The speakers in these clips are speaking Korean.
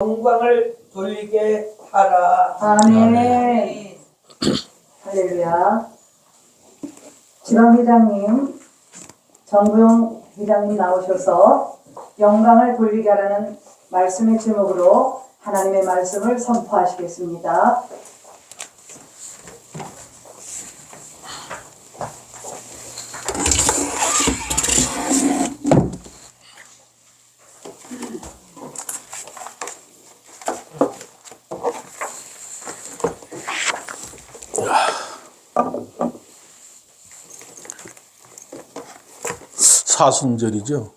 영광을 돌리게 하라. 아멘. 할렐루야. 지방회장님, 정부용 회장님 나오셔서 영광을 돌리게 하라는 말씀의 제목으로 하나님의 말씀을 선포하시겠습니다. 사순절이죠.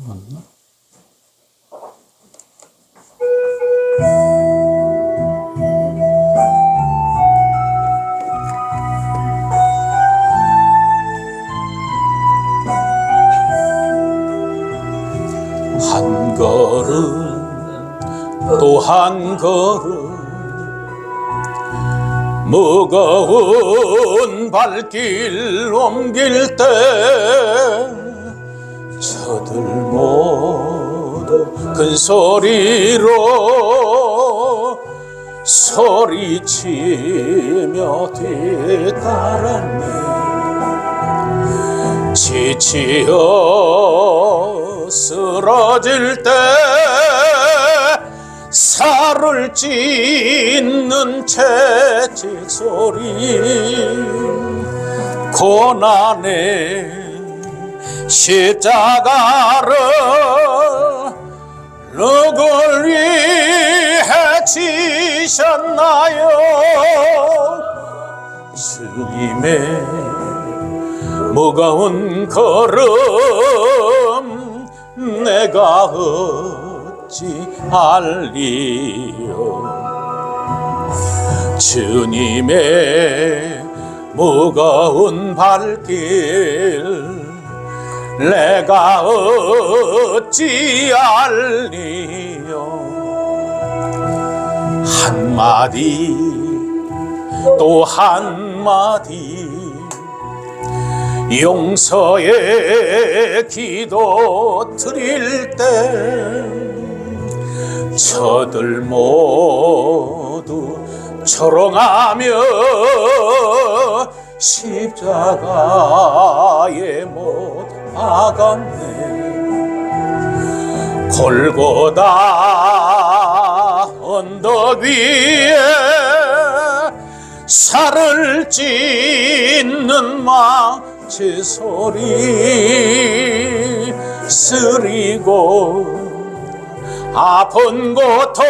맞나? 한 걸음 또 한 걸음 무거운 발길 옮길 때 저들 모두 큰 소리로 소리치며 뒤따랐네. 지치어 쓰러질 때 살을 찢는 채찍 소리, 고난의 십자가를 누굴 위해 지셨나요? 주님의 무거운 걸음 내가 어찌 알리요? 주님의 무거운 발길 내가 어찌 알리요? 한마디 또 한마디 용서의 기도 드릴 때 저들 모두 초롱하며 십자가에 못 박았네. 골고다 언덕 위에 살을 찢는 망치 소리 쓰리고 아픈 고통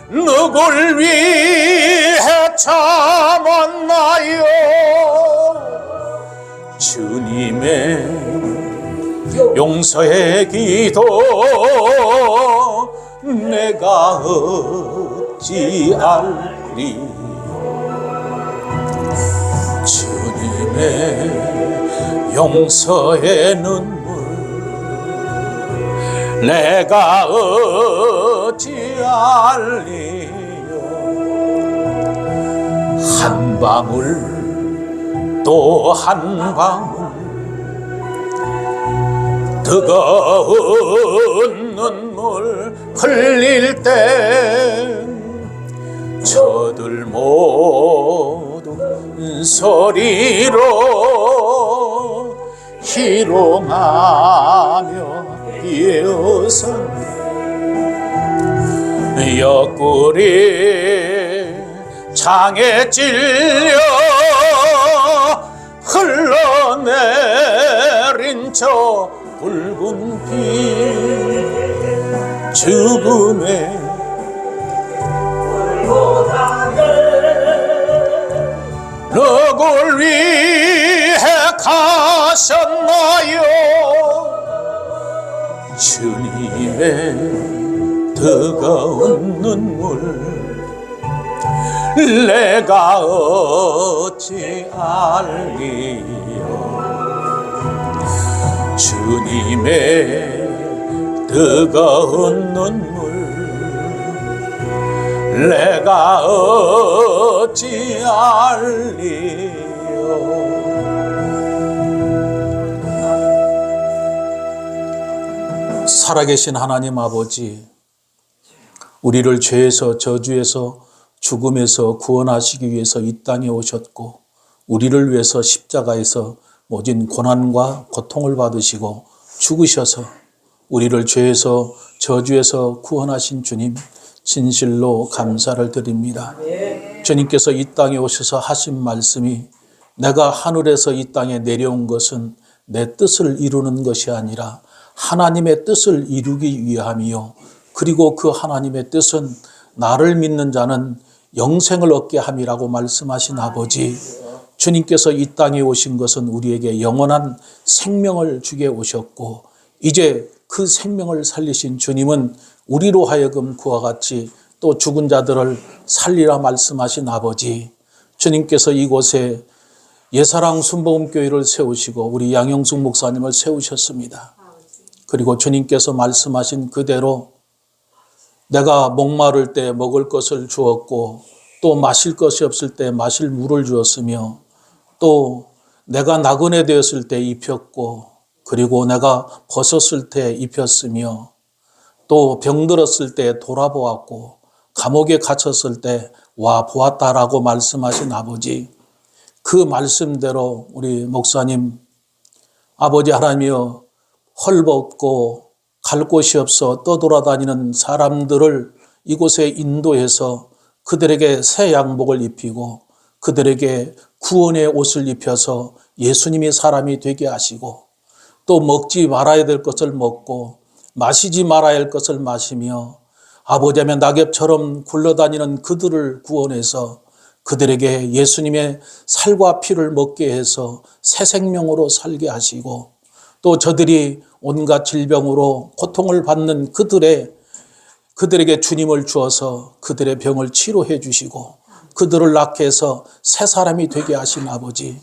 누굴 위해 참았나요? 주님의 용서의 기도 내가 어찌 알리요? 주님의 용서의 눈물 내가 어찌 알리요? 한 방울 또 한 방울 뜨거운 눈물 흘릴 때 저들 모두 소리로 희롱하며 비웃었네. 옆구리 창에 찔려 흘러내린 저 붉은 피 죽음의 누굴 위해 가셨나요? 주님의 뜨거운 눈물 내가 어찌 알리요? 주님의 뜨거운 눈물 내가 어찌 알리요? 살아계신 하나님 아버지, 우리를 죄에서 저주에서 죽음에서 구원하시기 위해서 이 땅에 오셨고 우리를 위해서 십자가에서 모진 고난과 고통을 받으시고 죽으셔서 우리를 죄에서 저주에서 구원하신 주님, 진실로 감사를 드립니다. 주님께서 이 땅에 오셔서 하신 말씀이 내가 하늘에서 이 땅에 내려온 것은 내 뜻을 이루는 것이 아니라 하나님의 뜻을 이루기 위함이요, 그리고 그 하나님의 뜻은 나를 믿는 자는 영생을 얻게 함이라고 말씀하신 아버지, 주님께서 이 땅에 오신 것은 우리에게 영원한 생명을 주게 오셨고 이제 그 생명을 살리신 주님은 우리로 하여금 그와 같이 또 죽은 자들을 살리라 말씀하신 아버지, 주님께서 이곳에 예사랑 순복음교회를 세우시고 우리 양영숙 목사님을 세우셨습니다. 그리고 주님께서 말씀하신 그대로 내가 목마를 때 먹을 것을 주었고 또 마실 것이 없을 때 마실 물을 주었으며 또 내가 나그네 되었을 때 입혔고 그리고 내가 벗었을 때 입혔으며 또 병들었을 때 돌아보았고 감옥에 갇혔을 때 와 보았다라고 말씀하신 아버지, 그 말씀대로 우리 목사님 아버지 하나님이여 헐벗고 갈 곳이 없어 떠돌아다니는 사람들을 이곳에 인도해서 그들에게 새 양복을 입히고 그들에게 구원의 옷을 입혀서 예수님이 사람이 되게 하시고 또 먹지 말아야 될 것을 먹고 마시지 말아야 할 것을 마시며 아버지의 낙엽처럼 굴러다니는 그들을 구원해서 그들에게 예수님의 살과 피를 먹게 해서 새 생명으로 살게 하시고 또 저들이 온갖 질병으로 고통을 받는 그들에게 주님을 주어서 그들의 병을 치료해 주시고 그들을 낫게 해서 새 사람이 되게 하신 아버지,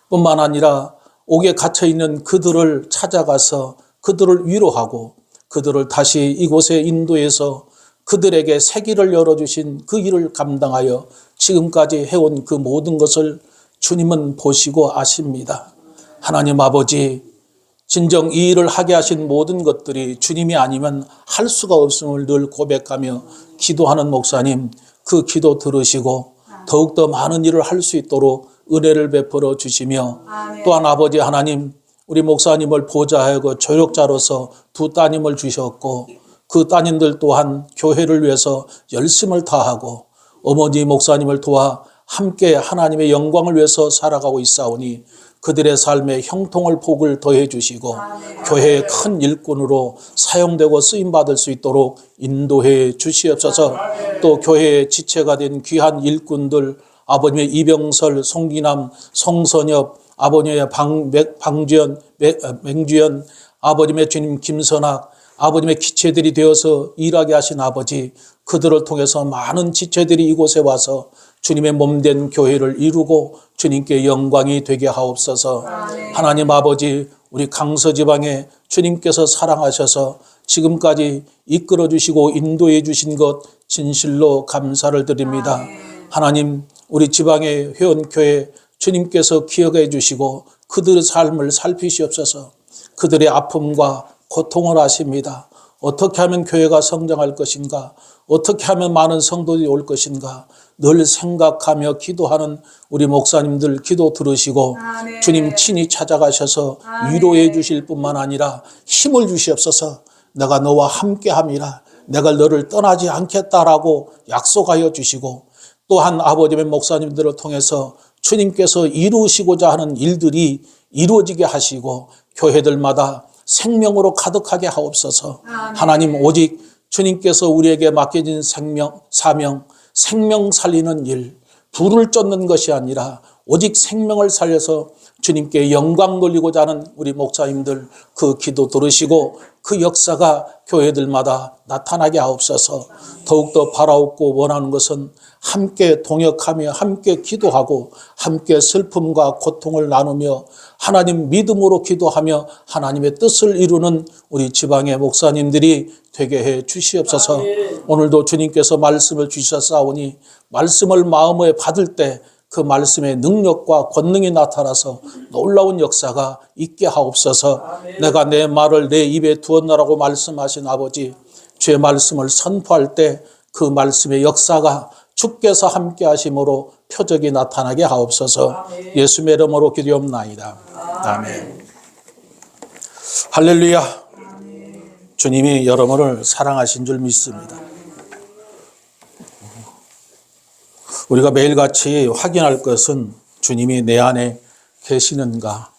뿐만 아니라 옥에 갇혀있는 그들을 찾아가서 그들을 위로하고 그들을 다시 이곳에 인도해서 그들에게 새 길을 열어주신 그 일을 감당하여 지금까지 해온 그 모든 것을 주님은 보시고 아십니다. 하나님 아버지, 진정 이 일을 하게 하신 모든 것들이 주님이 아니면 할 수가 없음을 늘 고백하며 기도하는 목사님, 그 기도 들으시고 더욱더 많은 일을 할 수 있도록 은혜를 베풀어 주시며 또한 아버지 하나님, 우리 목사님을 보좌하고 조력자로서 두 따님을 주셨고 그 따님들 또한 교회를 위해서 열심을 다하고 어머니 목사님을 도와 함께 하나님의 영광을 위해서 살아가고 있사오니 그들의 삶에 형통을 복을 더해 주시고 교회의 큰 일꾼으로 사용되고 쓰임받을 수 있도록 인도해 주시옵소서. 또 교회의 지체가 된 귀한 일꾼들, 아버님의 이병설, 송기남, 송선엽, 아버님의 방주연, 맹주연, 아버님의 주님 김선학, 아버님의 기체들이 되어서 일하게 하신 아버지, 그들을 통해서 많은 지체들이 이곳에 와서 주님의 몸된 교회를 이루고 주님께 영광이 되게 하옵소서. 하나님 아버지, 우리 강서지방에 주님께서 사랑하셔서 지금까지 이끌어 주시고 인도해 주신 것 진실로 감사를 드립니다. 하나님, 우리 지방의 회원교회 주님께서 기억해 주시고 그들의 삶을 살피시옵소서. 그들의 아픔과 고통을 아십니다. 어떻게 하면 교회가 성장할 것인가? 어떻게 하면 많은 성도들이 올 것인가? 늘 생각하며 기도하는 우리 목사님들 기도 들으시고 주님 친히 찾아가셔서 위로해 주실 뿐만 아니라 힘을 주시옵소서. 내가 너와 함께함이라, 내가 너를 떠나지 않겠다라고 약속하여 주시고 또한 아버지의 목사님들을 통해서 주님께서 이루시고자 하는 일들이 이루어지게 하시고 교회들마다 생명으로 가득하게 하옵소서. 하나님, 오직 주님께서 우리에게 맡겨진 사명, 생명 살리는 일, 불을 쫓는 것이 아니라 오직 생명을 살려서 주님께 영광 돌리고자 하는 우리 목사님들 그 기도 들으시고 그 역사가 교회들마다 나타나게 하옵소서. 더욱더 바라옵고 원하는 것은 함께 동역하며 함께 기도하고 함께 슬픔과 고통을 나누며 하나님 믿음으로 기도하며 하나님의 뜻을 이루는 우리 지방의 목사님들이 되게 해 주시옵소서. 오늘도 주님께서 말씀을 주셨사오니 말씀을 마음에 받을 때 그 말씀의 능력과 권능이 나타나서 놀라운 역사가 있게 하옵소서. 내가 내 말을 내 입에 두었노라고 말씀하신 아버지, 주의 말씀을 선포할 때 그 말씀의 역사가 주께서 함께 하심으로 표적이 나타나게 하옵소서. 예수의 이름으로 기도옵나이다. 아멘. 할렐루야. 주님이 여러분을 사랑하신 줄 믿습니다. 우리가 매일같이 확인할 것은 주님이 내 안에 계시는가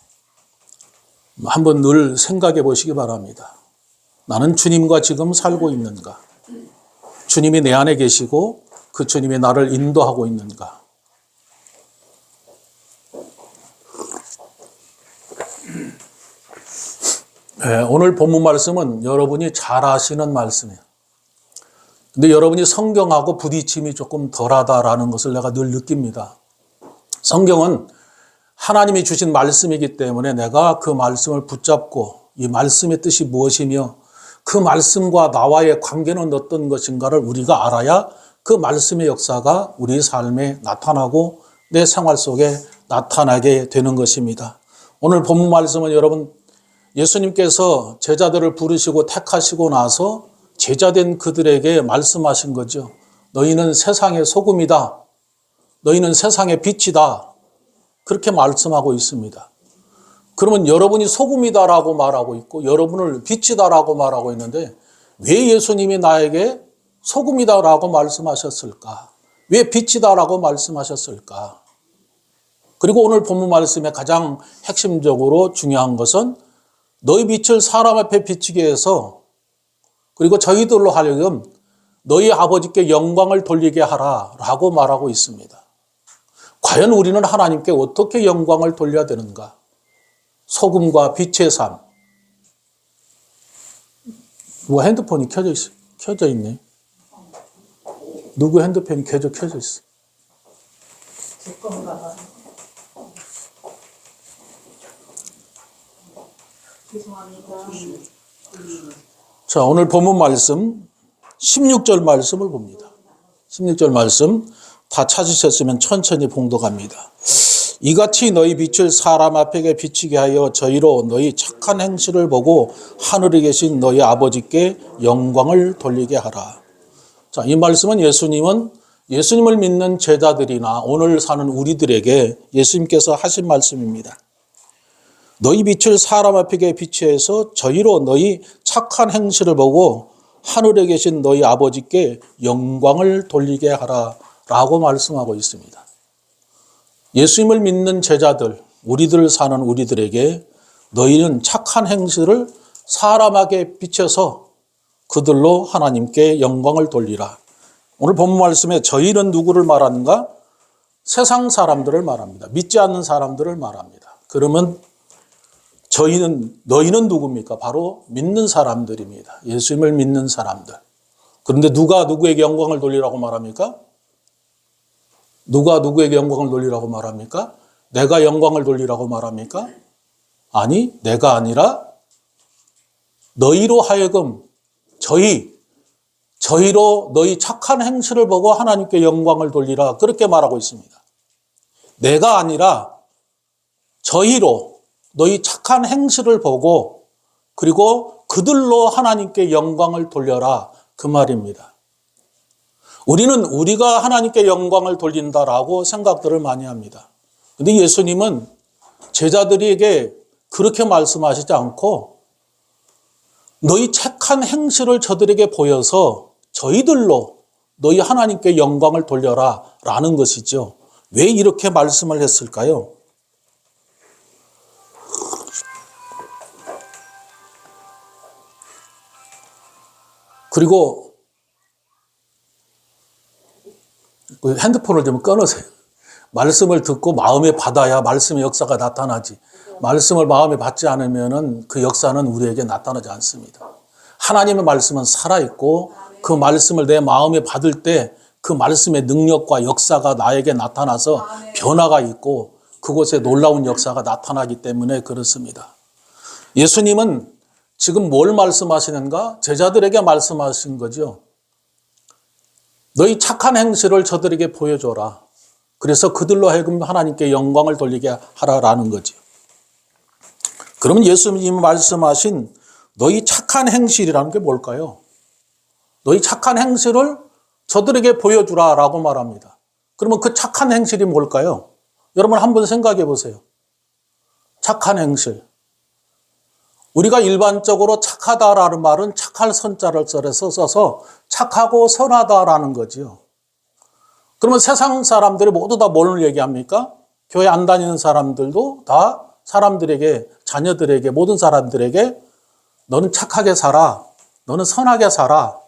한번 늘 생각해 보시기 바랍니다. 나는 주님과 지금 살고 있는가? 주님이 내 안에 계시고 그 주님이 나를 인도하고 있는가? 네, 오늘 본문 말씀은 여러분이 잘 아시는 말씀이에요. 근데 여러분이 성경하고 부딪힘이 조금 덜하다라는 것을 내가 늘 느낍니다. 성경은 하나님이 주신 말씀이기 때문에 내가 그 말씀을 붙잡고 이 말씀의 뜻이 무엇이며 그 말씀과 나와의 관계는 어떤 것인가를 우리가 알아야 그 말씀의 역사가 우리 삶에 나타나고 내 생활 속에 나타나게 되는 것입니다. 오늘 본문 말씀은 여러분 예수님께서 제자들을 부르시고 택하시고 나서 제자된 그들에게 말씀하신 거죠. 너희는 세상의 소금이다. 너희는 세상의 빛이다. 그렇게 말씀하고 있습니다. 그러면 여러분이 소금이다라고 말하고 있고 여러분을 빛이다라고 말하고 있는데 왜 예수님이 나에게 소금이다라고 말씀하셨을까? 왜 빛이다라고 말씀하셨을까? 그리고 오늘 본문 말씀의 가장 핵심적으로 중요한 것은 너희 빛을 사람 앞에 비치게 해서 그리고 저희들로 하여금 너희 아버지께 영광을 돌리게 하라라고 말하고 있습니다. 과연 우리는 하나님께 어떻게 영광을 돌려야 되는가? 소금과 빛의 삶. 누가 핸드폰이 켜져 있네. 누구 핸드폰이 계속 켜져 있어? 제 건가 봐. 죄송합니다. 자, 오늘 본문 말씀 16절 말씀을 봅니다. 16절 말씀 다 찾으셨으면 천천히 봉독합니다. 이같이 너희 빛을 사람 앞에 비치게 하여 저희로 너희 착한 행실을 보고 하늘에 계신 너희 아버지께 영광을 돌리게 하라. 자, 이 말씀은 예수님을 믿는 제자들이나 오늘 사는 우리들에게 예수님께서 하신 말씀입니다. 너희 빛을 사람 앞에 비치해서 저희로 너희 착한 행실을 보고 하늘에 계신 너희 아버지께 영광을 돌리게 하라 라고 말씀하고 있습니다. 예수님을 믿는 제자들, 우리들 사는 우리들에게 너희는 착한 행실을 사람에게 비춰서 그들로 하나님께 영광을 돌리라. 오늘 본문 말씀에 저희는 누구를 말하는가? 세상 사람들을 말합니다. 믿지 않는 사람들을 말합니다. 그러면 너희는 누굽니까? 바로 믿는 사람들입니다. 예수님을 믿는 사람들. 그런데 누가 누구에게 영광을 돌리라고 말합니까? 누가 누구에게 영광을 돌리라고 말합니까? 내가 영광을 돌리라고 말합니까? 아니, 내가 아니라 너희로 하여금 저희로 너희 착한 행실을 보고 하나님께 영광을 돌리라. 그렇게 말하고 있습니다. 내가 아니라 저희로 너희 착한 행실을 보고 그리고 그들로 하나님께 영광을 돌려라. 그 말입니다. 우리는 우리가 하나님께 영광을 돌린다라고 생각들을 많이 합니다. 그런데 예수님은 제자들에게 그렇게 말씀하시지 않고 너희 착한 행실을 저들에게 보여서 저희들로 너희 하나님께 영광을 돌려라 라는 것이죠. 왜 이렇게 말씀을 했을까요? 그리고 핸드폰을 좀 끊으세요. 말씀을 듣고 마음에 받아야 말씀의 역사가 나타나지. 말씀을 마음에 받지 않으면 그 역사는 우리에게 나타나지 않습니다. 하나님의 말씀은 살아있고 그 말씀을 내 마음에 받을 때 그 말씀의 능력과 역사가 나에게 나타나서 변화가 있고 그곳에 놀라운 역사가 나타나기 때문에 그렇습니다. 예수님은 지금 뭘 말씀하시는가? 제자들에게 말씀하신 거죠. 너희 착한 행실을 저들에게 보여줘라. 그래서 그들로 하여금 하나님께 영광을 돌리게 하라라는 거죠. 그러면 예수님이 말씀하신 너희 착한 행실이라는 게 뭘까요? 너희 착한 행실을 저들에게 보여주라라고 말합니다. 그러면 그 착한 행실이 뭘까요? 여러분 한번 생각해 보세요. 착한 행실. 우리가 일반적으로 착하다라는 말은 착할 선자를 써서 착하고 선하다라는 거죠. 그러면 세상 사람들이 모두 다 뭘 얘기합니까? 교회 안 다니는 사람들도 다 사람들에게, 자녀들에게, 모든 사람들에게 너는 착하게 살아. 너는 선하게 살아.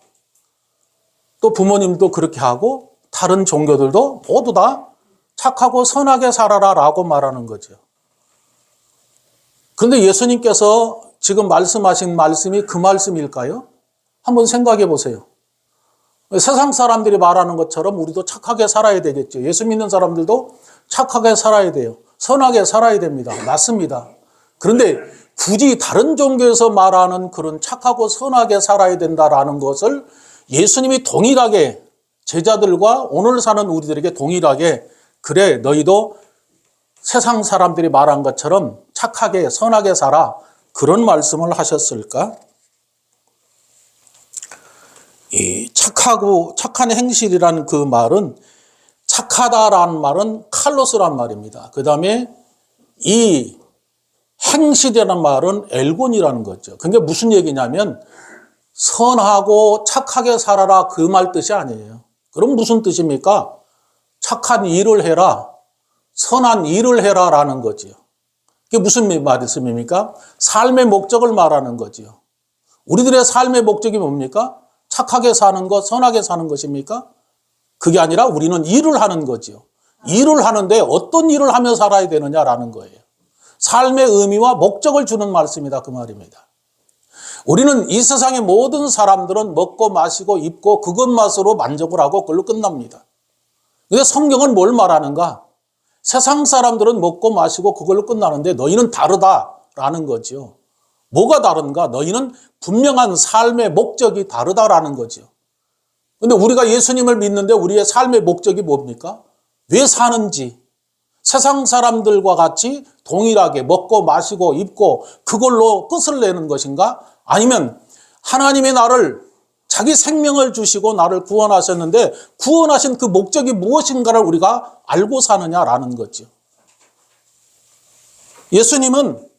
또 부모님도 그렇게 하고 다른 종교들도 모두 다 착하고 선하게 살아라 라고 말하는 거죠. 그런데 예수님께서 지금 말씀하신 말씀이 그 말씀일까요? 한번 생각해 보세요. 세상 사람들이 말하는 것처럼 우리도 착하게 살아야 되겠죠. 예수 믿는 사람들도 착하게 살아야 돼요. 선하게 살아야 됩니다. 맞습니다. 그런데 굳이 다른 종교에서 말하는 그런 착하고 선하게 살아야 된다라는 것을 예수님이 동일하게 제자들과 오늘 사는 우리들에게 동일하게 그래 너희도 세상 사람들이 말한 것처럼 착하게 선하게 살아 그런 말씀을 하셨을까? 이 착한 행실이라는 그 말은 착하다라는 말은 칼로스란 말입니다. 그 다음에 이 행실이라는 말은 엘곤이라는 거죠. 그게 무슨 얘기냐면 선하고 착하게 살아라 그 말 뜻이 아니에요. 그럼 무슨 뜻입니까? 착한 일을 해라, 선한 일을 해라라는 거지요. 그게 무슨 말씀입니까? 삶의 목적을 말하는 거지요. 우리들의 삶의 목적이 뭡니까? 착하게 사는 것, 선하게 사는 것입니까? 그게 아니라 우리는 일을 하는 거지요. 일을 하는데 어떤 일을 하며 살아야 되느냐라는 거예요. 삶의 의미와 목적을 주는 말씀이다 그 말입니다. 우리는 이 세상의 모든 사람들은 먹고 마시고 입고 그것만으로 만족을 하고 그걸로 끝납니다. 근데 성경은 뭘 말하는가? 세상 사람들은 먹고 마시고 그걸로 끝나는데 너희는 다르다라는 거죠. 뭐가 다른가? 너희는 분명한 삶의 목적이 다르다라는 거죠. 근데 우리가 예수님을 믿는데 우리의 삶의 목적이 뭡니까? 왜 사는지, 세상 사람들과 같이 동일하게 먹고 마시고 입고 그걸로 끝을 내는 것인가? 아니면 하나님이 나를 자기 생명을 주시고 나를 구원하셨는데 구원하신 그 목적이 무엇인가를 우리가 알고 사느냐라는 거죠. 예수님은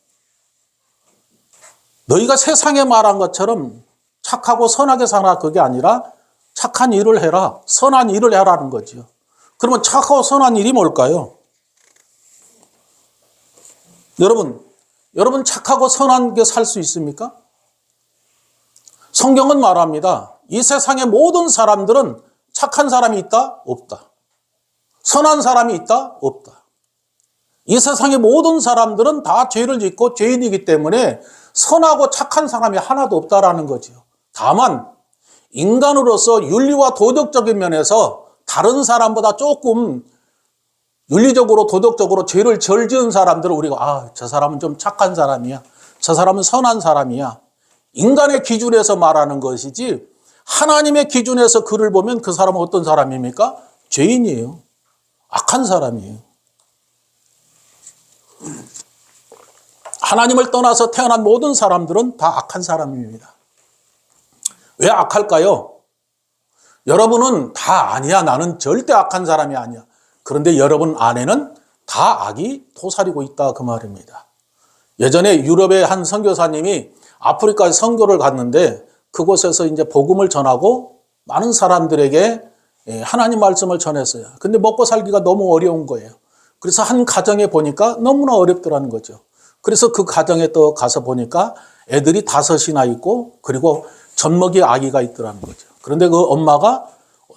너희가 세상에 말한 것처럼 착하고 선하게 살아 그게 아니라 착한 일을 해라, 선한 일을 해라는 거죠. 그러면 착하고 선한 일이 뭘까요? 여러분 착하고 선하게 살 수 있습니까? 성경은 말합니다. 이 세상의 모든 사람들은 착한 사람이 있다? 없다. 선한 사람이 있다? 없다. 이 세상의 모든 사람들은 다 죄를 짓고 죄인이기 때문에 선하고 착한 사람이 하나도 없다라는 거죠. 다만 인간으로서 윤리와 도덕적인 면에서 다른 사람보다 조금 윤리적으로 도덕적으로 죄를 덜 지은 사람들을 우리가 저 사람은 좀 착한 사람이야. 저 사람은 선한 사람이야. 인간의 기준에서 말하는 것이지 하나님의 기준에서 그를 보면 그 사람은 어떤 사람입니까? 죄인이에요. 악한 사람이에요. 하나님을 떠나서 태어난 모든 사람들은 다 악한 사람입니다. 왜 악할까요? 여러분은 다 아니야. 나는 절대 악한 사람이 아니야. 그런데 여러분 안에는 다 악이 도사리고 있다 그 말입니다. 예전에 유럽의 한 선교사님이 아프리카에 선교를 갔는데 그곳에서 이제 복음을 전하고 많은 사람들에게 하나님 말씀을 전했어요. 근데 먹고 살기가 너무 어려운 거예요. 그래서 한 가정에 보니까 너무나 어렵더라는 거죠. 그래서 그 가정에 또 가서 보니까 애들이 5이나 있고 그리고 젖먹이 아기가 있더라는 거죠. 그런데 그 엄마가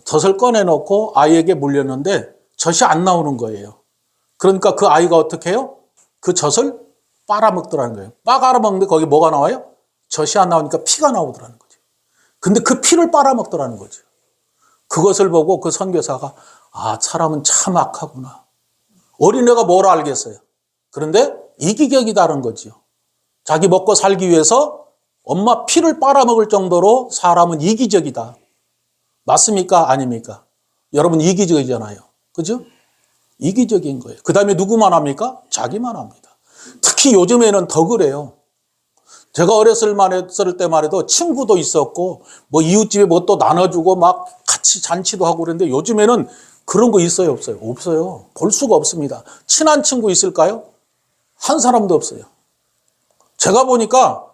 젖을 꺼내놓고 아이에게 물렸는데 젖이 안 나오는 거예요. 그러니까 그 아이가 어떻게 해요? 그 젖을 빨아먹더라는 거예요. 빨아먹는데 거기 뭐가 나와요? 젖이 안 나오니까 피가 나오더라는 거죠. 근데 그 피를 빨아먹더라는 거죠. 그것을 보고 그 선교사가 사람은 참 악하구나. 어린애가 뭘 알겠어요. 그런데 이기적이다는 거죠. 자기 먹고 살기 위해서 엄마 피를 빨아먹을 정도로 사람은 이기적이다. 맞습니까? 아닙니까? 여러분 이기적이잖아요. 그죠? 이기적인 거예요. 그 다음에 누구만 합니까? 자기만 합니다. 특히 요즘에는 더 그래요. 제가 어렸을 때만 해도 친구도 있었고, 뭐 이웃집에 뭐 또 나눠주고 막 같이 잔치도 하고 그랬는데 요즘에는 그런 거 있어요? 없어요? 없어요. 볼 수가 없습니다. 친한 친구 있을까요? 한 사람도 없어요. 제가 보니까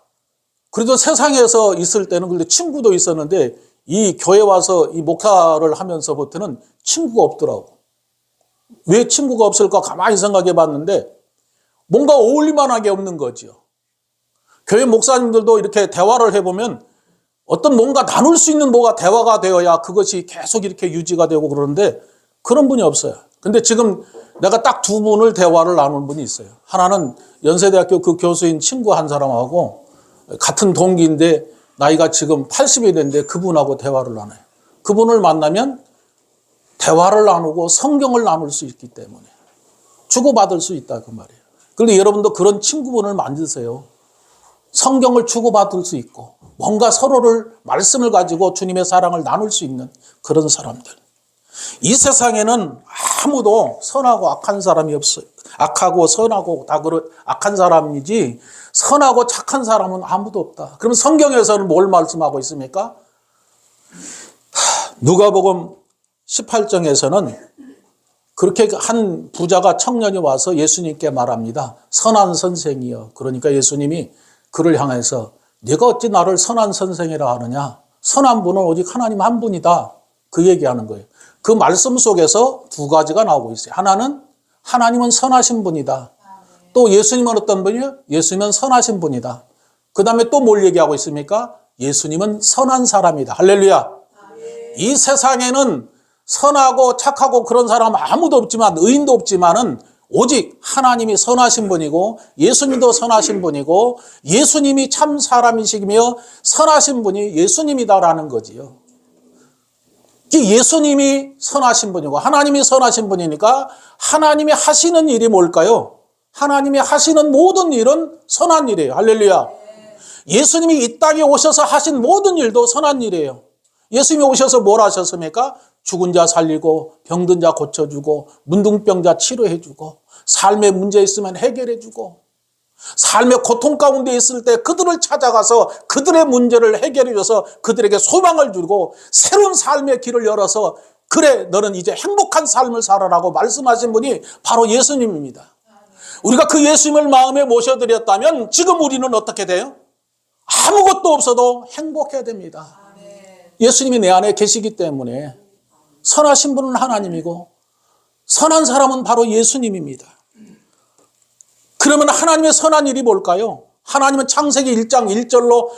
그래도 세상에서 있을 때는 그래도 친구도 있었는데 이 교회 와서 이 목사를 하면서부터는 친구가 없더라고. 왜 친구가 없을까 가만히 생각해 봤는데 뭔가 어울릴만하게 없는 거죠. 교회 목사님들도 이렇게 대화를 해보면 어떤 뭔가 나눌 수 있는 뭐가 대화가 되어야 그것이 계속 이렇게 유지가 되고 그러는데 그런 분이 없어요. 근데 지금 내가 딱 두 분을 대화를 나눈 분이 있어요. 하나는 연세대학교 그 교수인 친구 한 사람하고 같은 동기인데 나이가 지금 80이 됐는데 그분하고 대화를 나눠요. 그분을 만나면 대화를 나누고 성경을 나눌 수 있기 때문에 주고받을 수 있다 그 말이에요. 그런데 여러분도 그런 친구분을 만드세요. 성경을 주고받을 수 있고 뭔가 서로를 말씀을 가지고 주님의 사랑을 나눌 수 있는 그런 사람들. 이 세상에는 아무도 선하고 악한 사람이 없어요. 악하고 선하고 다 그런 악한 사람이지 선하고 착한 사람은 아무도 없다. 그럼 성경에서는 뭘 말씀하고 있습니까? 누가복음 18장에서는 그렇게 한 부자가 청년이 와서 예수님께 말합니다. 선한 선생이여. 그러니까 예수님이 그를 향해서 네가 어찌 나를 선한 선생이라 하느냐. 선한 분은 오직 하나님 한 분이다. 그 얘기하는 거예요. 그 말씀 속에서 두 가지가 나오고 있어요. 하나는 하나님은 선하신 분이다. 또 예수님은 어떤 분이요? 예수님은 선하신 분이다. 그 다음에 또 뭘 얘기하고 있습니까? 예수님은 선한 사람이다. 할렐루야. 이 세상에는 선하고 착하고 그런 사람 아무도 없지만 의인도 없지만은 오직 하나님이 선하신 분이고 예수님도 선하신 분이고 예수님이 참 사람이시며 선하신 분이 예수님이다라는 거지요. 예수님이 선하신 분이고 하나님이 선하신 분이니까 하나님이 하시는 일이 뭘까요? 하나님이 하시는 모든 일은 선한 일이에요. 할렐루야. 예수님이 이 땅에 오셔서 하신 모든 일도 선한 일이에요. 예수님이 오셔서 뭘 하셨습니까? 죽은 자 살리고 병든 자 고쳐주고 문둥병자 치료해주고 삶에 문제 있으면 해결해주고 삶의 고통 가운데 있을 때 그들을 찾아가서 그들의 문제를 해결해줘서 그들에게 소망을 주고 새로운 삶의 길을 열어서 그래 너는 이제 행복한 삶을 살아라고 말씀하신 분이 바로 예수님입니다. 우리가 그 예수님을 마음에 모셔드렸다면 지금 우리는 어떻게 돼요? 아무것도 없어도 행복해야 됩니다. 예수님이 내 안에 계시기 때문에 선하신 분은 하나님이고 선한 사람은 바로 예수님입니다. 그러면 하나님의 선한 일이 뭘까요? 하나님은 창세기 1장 1절로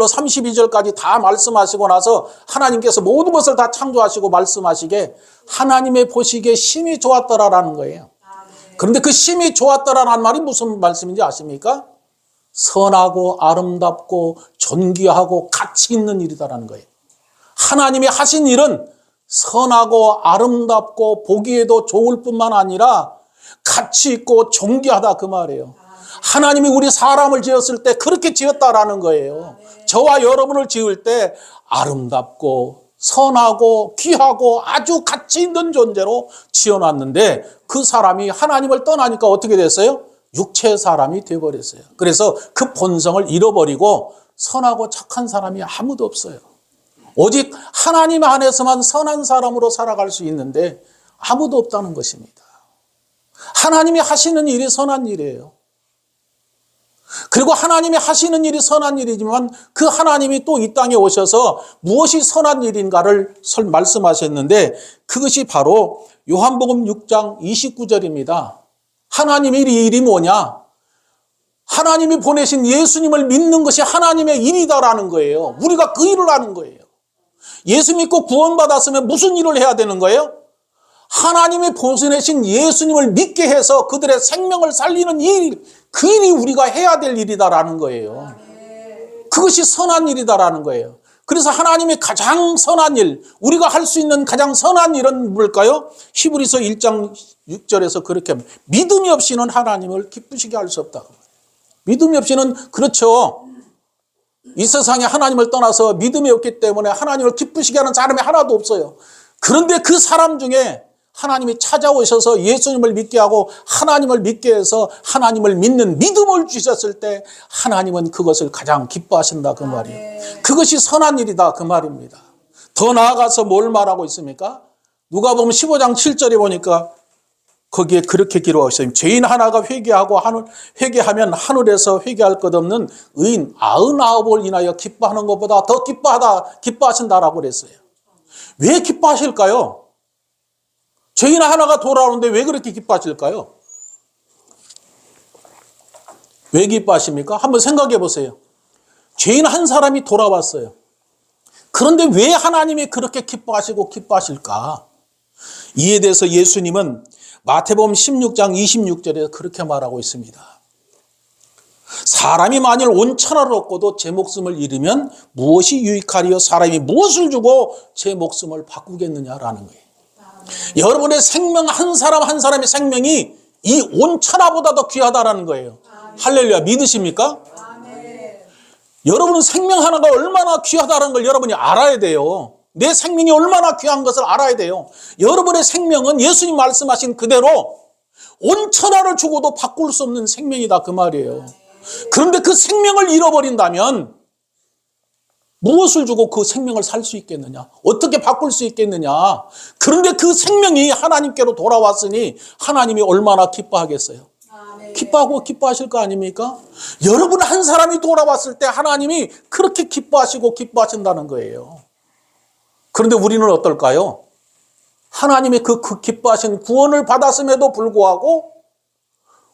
32절까지 다 말씀하시고 나서 하나님께서 모든 것을 다 창조하시고 말씀하시게 하나님의 보시기에 심히 좋았더라라는 거예요. 그런데 그 심히 좋았더라라는 말이 무슨 말씀인지 아십니까? 선하고 아름답고 존귀하고 가치 있는 일이다라는 거예요. 하나님이 하신 일은 선하고 아름답고 보기에도 좋을 뿐만 아니라 가치 있고 존귀하다 그 말이에요. 하나님이 우리 사람을 지었을 때 그렇게 지었다라는 거예요. 저와 여러분을 지을 때 아름답고 선하고 귀하고 아주 가치 있는 존재로 지어놨는데 그 사람이 하나님을 떠나니까 어떻게 됐어요? 육체의 사람이 되어버렸어요. 그래서 그 본성을 잃어버리고 선하고 착한 사람이 아무도 없어요. 오직 하나님 안에서만 선한 사람으로 살아갈 수 있는데 아무도 없다는 것입니다. 하나님이 하시는 일이 선한 일이에요. 그리고 하나님이 하시는 일이 선한 일이지만 그 하나님이 또 이 땅에 오셔서 무엇이 선한 일인가를 말씀하셨는데 그것이 바로 요한복음 6장 29절입니다. 하나님의 일이 뭐냐? 하나님이 보내신 예수님을 믿는 것이 하나님의 일이다라는 거예요. 우리가 그 일을 하는 거예요. 예수 믿고 구원받았으면 무슨 일을 해야 되는 거예요? 하나님이 보내신 예수님을 믿게 해서 그들의 생명을 살리는 일, 그 일이 우리가 해야 될 일이다라는 거예요. 그것이 선한 일이다라는 거예요. 그래서 하나님이 가장 선한 일, 우리가 할 수 있는 가장 선한 일은 뭘까요? 히브리서 1장 6절에서 그렇게 믿음이 없이는 하나님을 기쁘시게 할 수 없다. 믿음이 없이는 그렇죠. 이 세상에 하나님을 떠나서 믿음이 없기 때문에 하나님을 기쁘시게 하는 사람이 하나도 없어요. 그런데 그 사람 중에 하나님이 찾아오셔서 예수님을 믿게 하고 하나님을 믿게 해서 하나님을 믿는 믿음을 주셨을 때 하나님은 그것을 가장 기뻐하신다 그 말이에요. 그것이 선한 일이다 그 말입니다. 더 나아가서 뭘 말하고 있습니까? 누가복음 15장 7절에 보니까 거기에 그렇게 기록하고 있어요. 죄인 하나가 회개하면 하늘에서 회개할 것 없는 의인 99을 인하여 기뻐하는 것보다 더 기뻐하신다라고 그랬어요. 왜 기뻐하실까요? 죄인 하나가 돌아오는데 왜 그렇게 기뻐하실까요? 왜 기뻐하십니까? 한번 생각해 보세요. 죄인 한 사람이 돌아왔어요. 그런데 왜 하나님이 그렇게 기뻐하실까? 이에 대해서 예수님은 마태복음 16장 26절에 그렇게 말하고 있습니다. 사람이 만일 온 천하를 얻고도 제 목숨을 잃으면 무엇이 유익하리요? 사람이 무엇을 주고 제 목숨을 바꾸겠느냐라는 거예요. 여러분의 생명 한 사람 한 사람의 생명이 이 온 천하보다 더 귀하다라는 거예요. 할렐루야, 믿으십니까? 여러분은 생명 하나가 얼마나 귀하다는 걸 여러분이 알아야 돼요. 내 생명이 얼마나 귀한 것을 알아야 돼요. 여러분의 생명은 예수님 말씀하신 그대로 온 천하를 주고도 바꿀 수 없는 생명이다 그 말이에요. 그런데 그 생명을 잃어버린다면 무엇을 주고 그 생명을 살 수 있겠느냐? 어떻게 바꿀 수 있겠느냐? 그런데 그 생명이 하나님께로 돌아왔으니 하나님이 얼마나 기뻐하겠어요? 기뻐하고 기뻐하실 거 아닙니까? 여러분 한 사람이 돌아왔을 때 하나님이 그렇게 기뻐하시고 기뻐하신다는 거예요. 그런데 우리는 어떨까요? 하나님의 그 기뻐하신 구원을 받았음에도 불구하고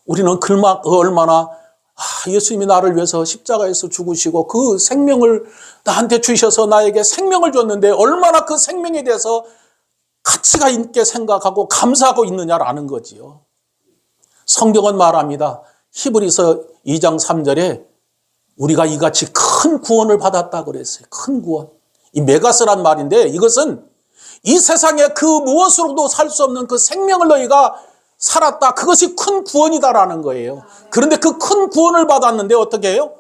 우리는 얼마나 예수님이 나를 위해서 십자가에서 죽으시고 그 생명을 나한테 주셔서 나에게 생명을 줬는데 얼마나 그 생명에 대해서 가치가 있게 생각하고 감사하고 있느냐라는 거지요. 성경은 말합니다. 히브리서 2장 3절에 우리가 이같이 큰 구원을 받았다 그랬어요. 큰 구원. 이 메가스란 말인데 이것은 이 세상에 그 무엇으로도 살 수 없는 그 생명을 너희가 살았다. 그것이 큰 구원이다라는 거예요. 그런데 그 큰 구원을 받았는데 어떻게 해요?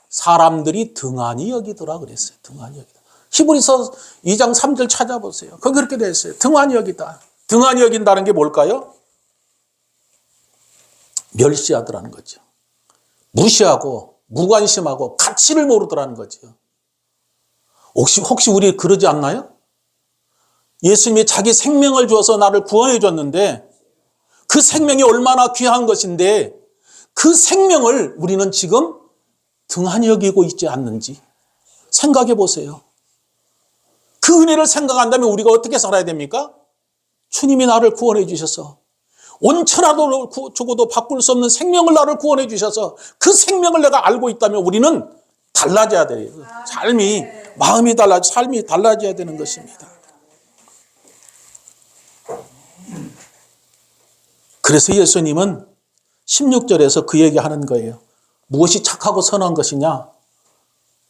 사람들이 등한히 여기더라 그랬어요. 등한히 여기다. 히브리서 2장 3절 찾아보세요. 거기 그렇게 되어 있어요. 등한히 여기다. 등한히 여긴다는 게 뭘까요? 멸시하더라는 거죠. 무시하고 무관심하고 가치를 모르더라는 거죠. 혹시 우리 그러지 않나요? 예수님이 자기 생명을 주어서 나를 구원해 줬는데 그 생명이 얼마나 귀한 것인데 그 생명을 우리는 지금 등한히 여기고 있지 않는지 생각해 보세요. 그 은혜를 생각한다면 우리가 어떻게 살아야 됩니까? 주님이 나를 구원해 주셔서 온 천하도 주고도 바꿀 수 없는 생명을 나를 구원해 주셔서 그 생명을 내가 알고 있다면 우리는 달라져야 돼요. 마음이 달라져 삶이 달라져야 되는 것입니다. 그래서 예수님은 16절에서 그 얘기하는 거예요. 무엇이 착하고 선한 것이냐?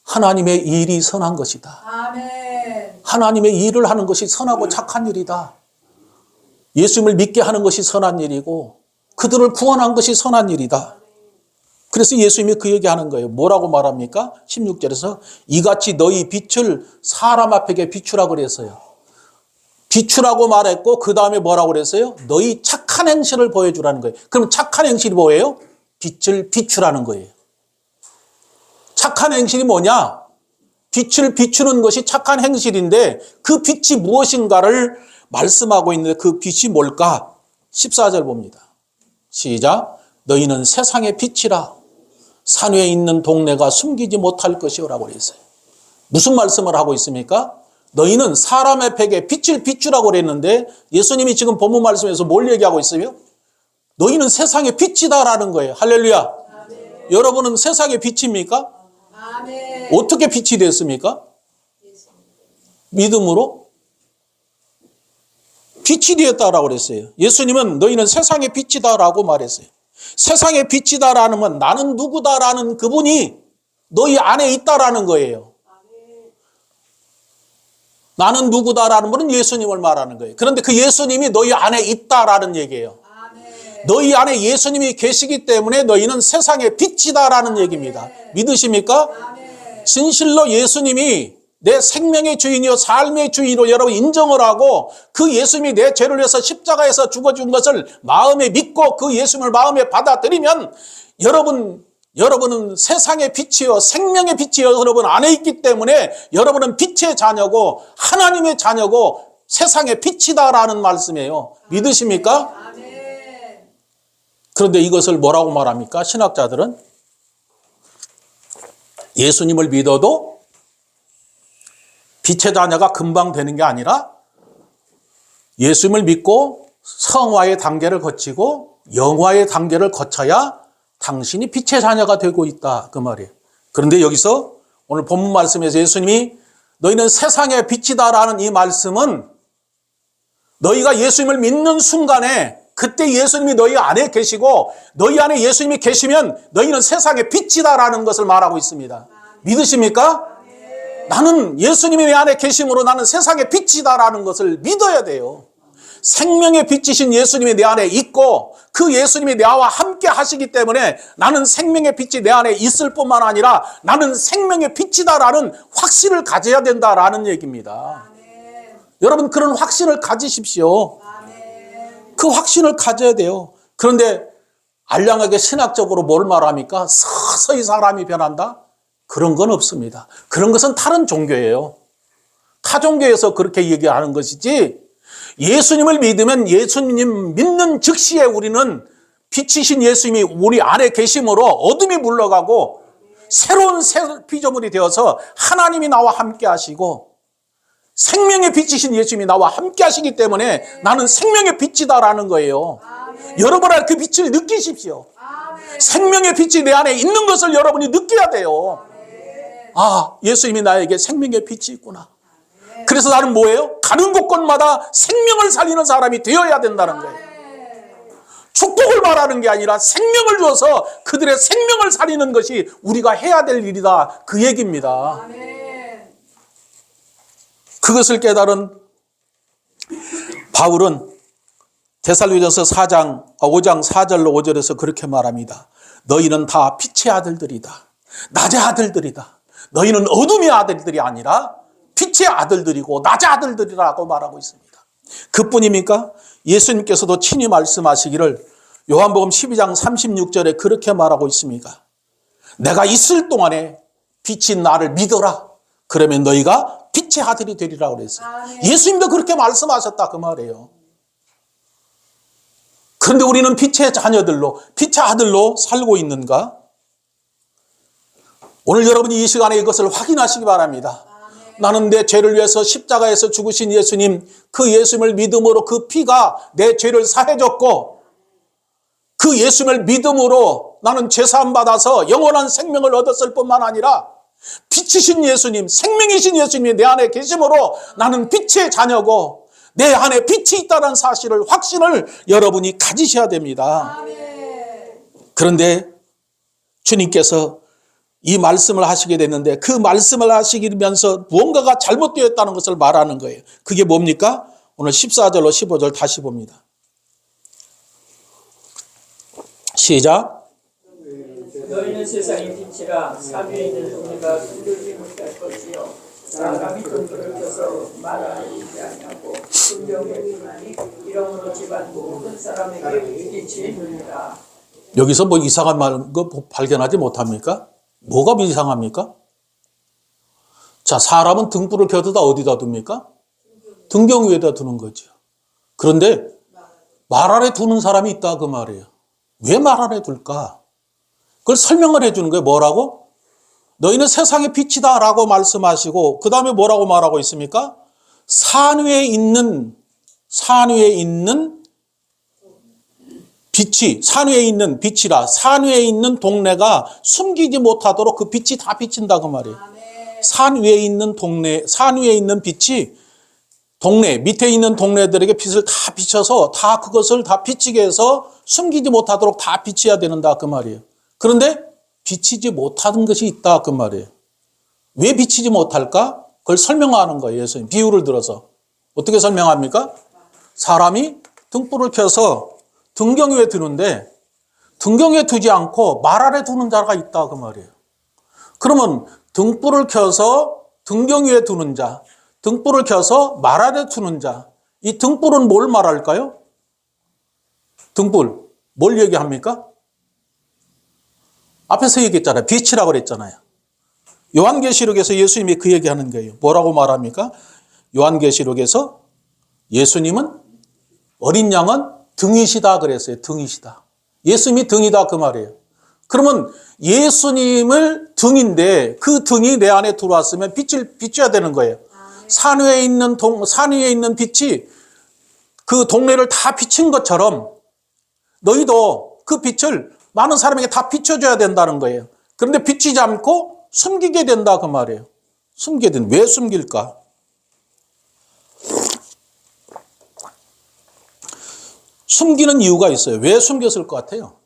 하나님의 일이 선한 것이다. 아멘. 하나님의 일을 하는 것이 선하고 착한 일이다. 예수님을 믿게 하는 것이 선한 일이고 그들을 구원한 것이 선한 일이다. 그래서 예수님이 그 얘기하는 거예요. 뭐라고 말합니까? 16절에서 이같이 너희 빛을 사람 앞에게 비추라고 그랬어요. 비추라고 말했고 그 다음에 뭐라고 그랬어요? 너희 착한 행실을 보여주라는 거예요. 그럼 착한 행실이 뭐예요? 빛을 비추라는 거예요. 착한 행실이 뭐냐? 빛을 비추는 것이 착한 행실인데 그 빛이 무엇인가를 말씀하고 있는데 그 빛이 뭘까? 14절 봅니다. 시작. 너희는 세상의 빛이라 산 위에 있는 동네가 숨기지 못할 것이오라고 그랬어요. 무슨 말씀을 하고 있습니까? 너희는 사람의 팩에 빛을 비추라고 그랬는데 예수님이 지금 본문 말씀에서 뭘 얘기하고 있어요? 너희는 세상의 빛이다라는 거예요. 할렐루야. 아멘. 여러분은 세상의 빛입니까? 아멘. 어떻게 빛이 됐습니까? 믿음으로 빛이 되었다라고 그랬어요. 예수님은 너희는 세상의 빛이다라고 말했어요. 세상의 빛이다라는 건 나는 누구다라는 그분이 너희 안에 있다라는 거예요. 나는 누구다라는 분은 예수님을 말하는 거예요. 그런데 그 예수님이 너희 안에 있다라는 얘기예요. 너희 안에 예수님이 계시기 때문에 너희는 세상의 빛이다라는 얘기입니다. 믿으십니까? 진실로 예수님이 내 생명의 주인이요 삶의 주인으로 여러분 인정을 하고 그 예수님이 내 죄를 위해서 십자가에서 죽어준 것을 마음에 믿고 그 예수님을 마음에 받아들이면 여러분은 세상의 빛이요 생명의 빛이요 여러분 안에 있기 때문에 여러분은 빛의 자녀고 하나님의 자녀고 세상의 빛이다라는 말씀이에요. 믿으십니까? 아멘. 그런데 이것을 뭐라고 말합니까? 신학자들은 예수님을 믿어도 빛의 자녀가 금방 되는 게 아니라 예수님을 믿고 성화의 단계를 거치고 영화의 단계를 거쳐야 당신이 빛의 자녀가 되고 있다 그 말이에요. 그런데 여기서 오늘 본문 말씀에서 예수님이 너희는 세상의 빛이다라는 이 말씀은 너희가 예수님을 믿는 순간에 그때 예수님이 너희 안에 계시고 너희 안에 예수님이 계시면 너희는 세상의 빛이다라는 것을 말하고 있습니다. 믿으십니까? 나는 예수님이 내 안에 계심으로 나는 세상의 빛이다라는 것을 믿어야 돼요. 생명의 빛이신 예수님이 내 안에 있고 그 예수님이 나와 함께 하시기 때문에 나는 생명의 빛이 내 안에 있을 뿐만 아니라 나는 생명의 빛이다라는 확신을 가져야 된다라는 얘기입니다. 여러분 그런 확신을 가지십시오. 그 확신을 가져야 돼요. 그런데 알량하게 신학적으로 뭘 말합니까? 서서히 사람이 변한다? 그런 건 없습니다. 그런 것은 다른 종교예요. 타 종교에서 그렇게 얘기하는 것이지 예수님을 믿으면 예수님 믿는 즉시에 우리는 빛이신 예수님이 우리 안에 계심으로 어둠이 물러가고 새로운 새 피조물이 되어서 하나님이 나와 함께 하시고 생명의 빛이신 예수님이 나와 함께 하시기 때문에 나는 생명의 빛이다라는 거예요. 여러분 그 빛을 느끼십시오. 생명의 빛이 내 안에 있는 것을 여러분이 느껴야 돼요. 아, 예수님이 나에게 생명의 빛이 있구나. 그래서 나는 뭐예요? 가는 곳곳마다 생명을 살리는 사람이 되어야 된다는 거예요. 축복을 말하는 게 아니라 생명을 주어서 그들의 생명을 살리는 것이 우리가 해야 될 일이다. 그 얘기입니다. 그것을 깨달은 바울은 데살로니가서 5장 4절로 5절에서 그렇게 말합니다. 너희는 다 빛의 아들들이다. 낮의 아들들이다. 너희는 어둠의 아들들이 아니라 빛의 아들들이고 낮의 아들들이라고 말하고 있습니다. 그뿐입니까? 예수님께서도 친히 말씀하시기를 요한복음 12장 36절에 그렇게 말하고 있습니다. 내가 있을 동안에 빛인 나를 믿어라. 그러면 너희가 빛의 아들이 되리라고 그랬어요. 예수님도 그렇게 말씀하셨다 그 말이에요. 그런데 우리는 빛의 자녀들로, 빛의 아들로 살고 있는가? 오늘 여러분이 이 시간에 이것을 확인하시기 바랍니다. 나는 내 죄를 위해서 십자가에서 죽으신 예수님, 그 예수님을 믿음으로 그 피가 내 죄를 사해줬고 그 예수님을 믿음으로 나는 죄사함 받아서 영원한 생명을 얻었을 뿐만 아니라 빛이신 예수님, 생명이신 예수님이 내 안에 계심으로 나는 빛의 자녀고 내 안에 빛이 있다는 사실을 확신을 여러분이 가지셔야 됩니다. 그런데 주님께서 이 말씀을 하시게 됐는데 그 말씀을 하시면서 무언가가 잘못되었다는 것을 말하는 거예요. 그게 뭡니까? 오늘 14절로 15절 다시 봅니다. 시작. 너희는 세상의 빛이라 사면에 있는 동네가 숨기지 못할 것이요 사람이 등불을 켜서 말하지 아니하고 분명히 있나니 이러므로 집안도 큰 사람에게 빛이 있느니라. 여기서 뭐 이상한 거 발견하지 못합니까? 뭐가 이상합니까? 자, 사람은 등불을 켜두다 어디다 둡니까? 등경 위에다 두는 거죠. 그런데 말 아래 두는 사람이 있다 그 말이에요. 왜 말 아래 둘까? 그걸 설명을 해주는 거예요. 뭐라고? 너희는 세상의 빛이다 라고 말씀하시고 그 다음에 뭐라고 말하고 있습니까? 산 위에 있는 빛이, 산 위에 있는 빛이라 산 위에 있는 동네가 숨기지 못하도록 그 빛이 다 비친다 그 말이에요. 산 위에 있는 동네, 산 위에 있는 빛이 동네, 밑에 있는 동네들에게 빛을 다 비춰서 다 그것을 다 비치게 해서 숨기지 못하도록 다 비춰야 된다 그 말이에요. 그런데 비치지 못하는 것이 있다 그 말이에요. 왜 비치지 못할까? 그걸 설명하는 거예요. 예수님 비유를 들어서. 어떻게 설명합니까? 사람이 등불을 켜서 등경 위에 두는데 등경 위에 두지 않고 말 아래 두는 자가 있다 그 말이에요. 그러면 등불을 켜서 등경 위에 두는 자, 등불을 켜서 말 아래 두는 자. 이 등불은 뭘 말할까요? 등불, 뭘 얘기합니까? 앞에서 얘기했잖아요. 빛이라고 그랬잖아요. 요한계시록에서 예수님이 그 얘기하는 거예요. 뭐라고 말합니까? 요한계시록에서 예수님은 어린 양은 등이시다 그랬어요. 등이시다. 예수님이 등이다 그 말이에요. 그러면 예수님을 등인데 그 등이 내 안에 들어왔으면 빛을 비춰야 되는 거예요. 산 위에 있는 빛이 그 동네를 다 비친 것처럼 너희도 그 빛을 많은 사람에게 다 비춰줘야 된다는 거예요. 그런데 비치지 않고 숨기게 된다 그 말이에요. 숨기게 된다. 왜 숨길까? 숨기는 이유가 있어요. 왜 숨겼을 것 같아요?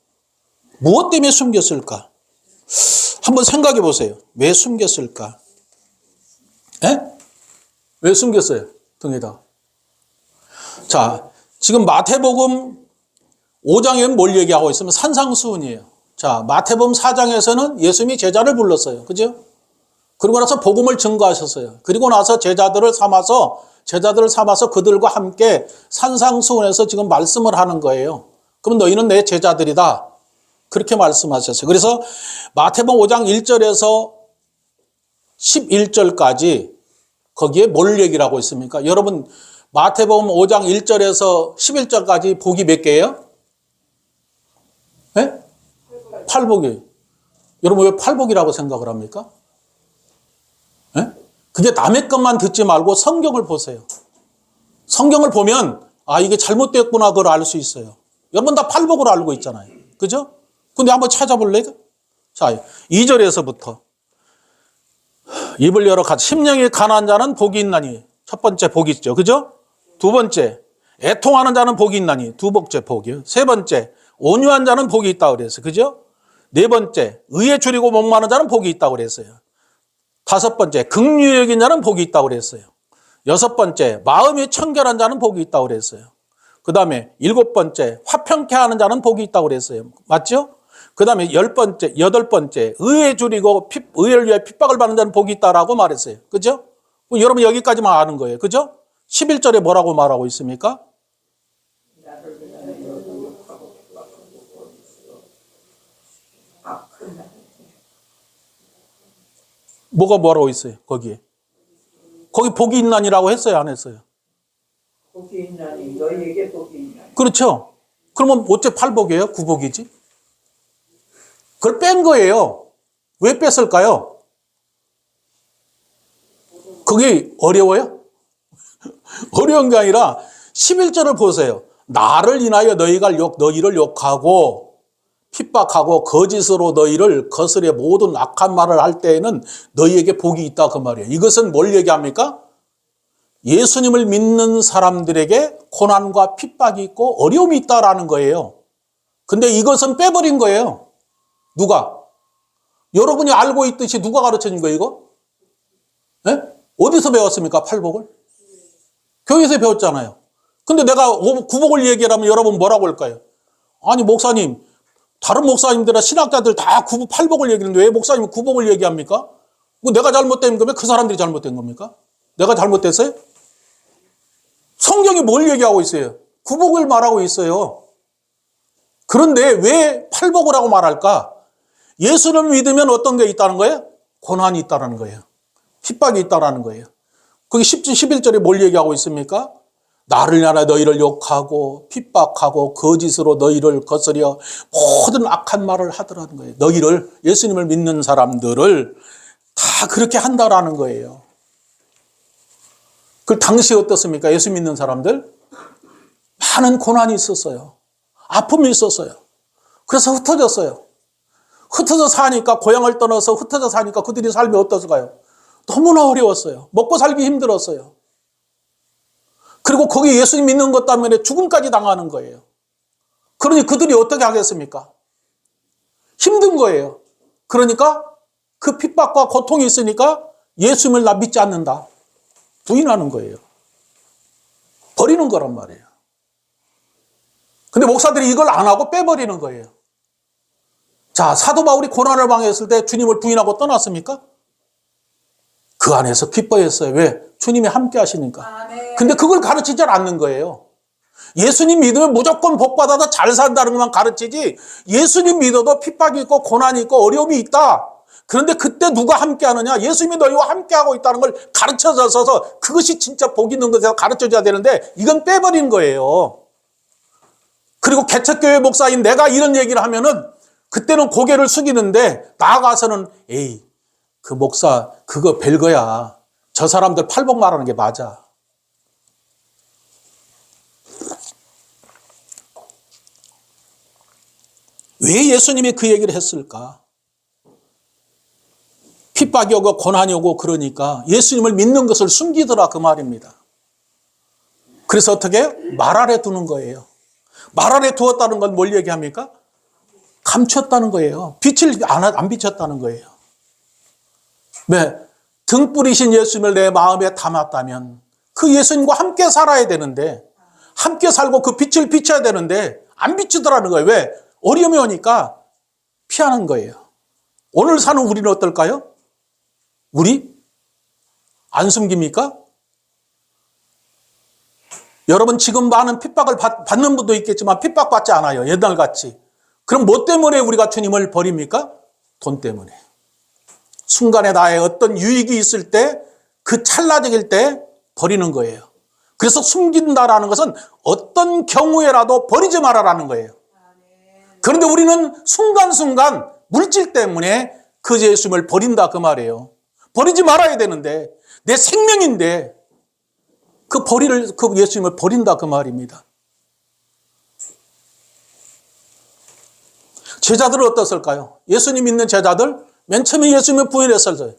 무엇 때문에 숨겼을까? 한번 생각해 보세요. 왜 숨겼을까? 에? 왜 숨겼어요? 등에다. 자, 지금 마태복음 5장에는 뭘 얘기하고 있으면 산상수훈이에요. 자, 마태복음 4장에서는 예수님이 제자를 불렀어요. 그죠? 그리고 나서 복음을 증거하셨어요. 그리고 나서 제자들을 삼아서 그들과 함께 산상수훈에서 지금 말씀을 하는 거예요. 그럼 너희는 내 제자들이다. 그렇게 말씀하셨어요. 그래서 마태복음 5장 1절에서 11절까지 거기에 뭘 얘기를 하고 있습니까? 여러분 마태복음 5장 1절에서 11절까지 복이 몇 개예요? 네? 8복이. 여러분 왜 8복이라고 생각을 합니까? 네? 그게 남의 것만 듣지 말고 성경을 보세요. 성경을 보면 아 이게 잘못됐구나 그걸 알 수 있어요. 여러분 다 8복으로 알고 있잖아요. 그죠? 근데 한번 찾아볼래요? 자, 2절에서부터 입을 열어 심령이 가난한 자는 복이 있나니 첫 번째 복이 있죠. 그죠? 두 번째 애통하는 자는 복이 있나니 두 번째 복이요. 세 번째 온유한 자는 복이 있다고 그랬어요. 그죠? 네 번째 의에 줄이고 목마른 자는 복이 있다고 그랬어요. 다섯 번째 긍휼히 여긴 자는 복이 있다고 그랬어요. 여섯 번째 마음이 청결한 자는 복이 있다고 그랬어요. 그 다음에 일곱 번째 화평케 하는 자는 복이 있다고 그랬어요. 맞죠? 그 다음에 여덟 번째 의에 줄이고 의를 위해 핍박을 받는 자는 복이 있다라고 말했어요. 그죠? 여러분 여기까지만 아는 거예요. 그죠? 11절에 뭐라고 말하고 있습니까? 뭐라고 있어요? 거기에. 거기 복이 있나니라고 했어요? 안 했어요? 복이 있나니 너희에게 복이 있나니. 그렇죠. 그러면 어째 8복이에요? 9복이지? 그걸 뺀 거예요. 왜 뺐을까요? 그게 어려워요? 어려운 게 아니라 11절을 보세요. 나를 인하여 너희를 욕하고 핍박하고 거짓으로 너희를 거스려 모든 악한 말을 할 때에는 너희에게 복이 있다 그 말이에요. 이것은 뭘 얘기합니까? 예수님을 믿는 사람들에게 고난과 핍박이 있고 어려움이 있다라는 거예요. 근데 이것은 빼버린 거예요. 누가? 여러분이 알고 있듯이 누가 가르쳐준 거예요 이거? 네? 어디서 배웠습니까? 8복을? 교회에서 배웠잖아요. 근데 내가 9복을 얘기하면 여러분 뭐라고 할까요? 아니 목사님 다른 목사님들은 신학자들 다 8복을 얘기하는데 왜 목사님은 9복을 얘기합니까? 내가 잘못된 거면 그 사람들이 잘못된 겁니까? 내가 잘못됐어요? 성경이 뭘 얘기하고 있어요? 9복을 말하고 있어요. 그런데 왜 8복이라고 말할까? 예수를 믿으면 어떤 게 있다는 거예요? 고난이 있다는 거예요. 핍박이 있다는 거예요. 거기 10절, 11절에 뭘 얘기하고 있습니까? 나를 인하여 너희를 욕하고 핍박하고 거짓으로 너희를 거스려 모든 악한 말을 하더라는 거예요. 너희를 예수님을 믿는 사람들을 다 그렇게 한다라는 거예요. 그 당시 어떻습니까? 예수 믿는 사람들 많은 고난이 있었어요. 아픔이 있었어요. 그래서 흩어졌어요. 흩어져 사니까 고향을 떠나서 흩어져 사니까 그들이 삶이 어떠서가요? 너무나 어려웠어요. 먹고 살기 힘들었어요. 그리고 거기 예수님 믿는 것 때문에 죽음까지 당하는 거예요. 그러니 그들이 어떻게 하겠습니까? 힘든 거예요. 그러니까 그 핍박과 고통이 있으니까 예수님을 나 믿지 않는다. 부인하는 거예요. 버리는 거란 말이에요. 근데 목사들이 이걸 안 하고 빼버리는 거예요. 자, 사도 바울이 고난을 당했을 때 주님을 부인하고 떠났습니까? 그 안에서 기뻐했어요. 왜? 주님이 함께 하시니까. 아멘. 근데 그걸 가르치지 않는 거예요. 예수님 믿으면 무조건 복받아서 잘 산다는 것만 가르치지, 예수님 믿어도 핍박이 있고 고난이 있고 어려움이 있다. 그런데 그때 누가 함께 하느냐? 예수님이 너희와 함께 하고 있다는 걸 가르쳐줘서 그것이 진짜 복 있는 것에서 가르쳐줘야 되는데 이건 빼버린 거예요. 그리고 개척교회 목사인 내가 이런 얘기를 하면은 그때는 고개를 숙이는데 나아가서는 에이, 그 목사 그거 별거야. 저 사람들 팔복 말하는 게 맞아. 왜 예수님이 그 얘기를 했을까? 핍박이 오고 고난이 오고 그러니까 예수님을 믿는 것을 숨기더라 그 말입니다. 그래서 어떻게? 말 아래 두는 거예요. 말 아래 두었다는 건 뭘 얘기합니까? 감췄다는 거예요. 빛을 안 비쳤다는 거예요. 네, 등불이신 예수님을 내 마음에 담았다면 그 예수님과 함께 살아야 되는데, 함께 살고 그 빛을 비춰야 되는데 안 비추더라는 거예요. 왜? 어려움이 오니까 피하는 거예요. 오늘 사는 우리는 어떨까요? 우리 안 숨깁니까? 여러분 지금 많은 핍박을 받는 분도 있겠지만 핍박받지 않아요. 옛날같이. 그럼 뭐 때문에 우리가 주님을 버립니까? 돈 때문에. 순간에 나의 어떤 유익이 있을 때, 그 찰나적일 때 버리는 거예요. 그래서 숨긴다라는 것은 어떤 경우에라도 버리지 말아라는 거예요. 그런데 우리는 순간순간 물질 때문에 그 예수님을 버린다 그 말이에요. 버리지 말아야 되는데, 내 생명인데 그 예수님을 버린다 그 말입니다. 제자들은 어떻을까요? 예수님 믿는 제자들 맨 처음에 예수님을 부인했어요.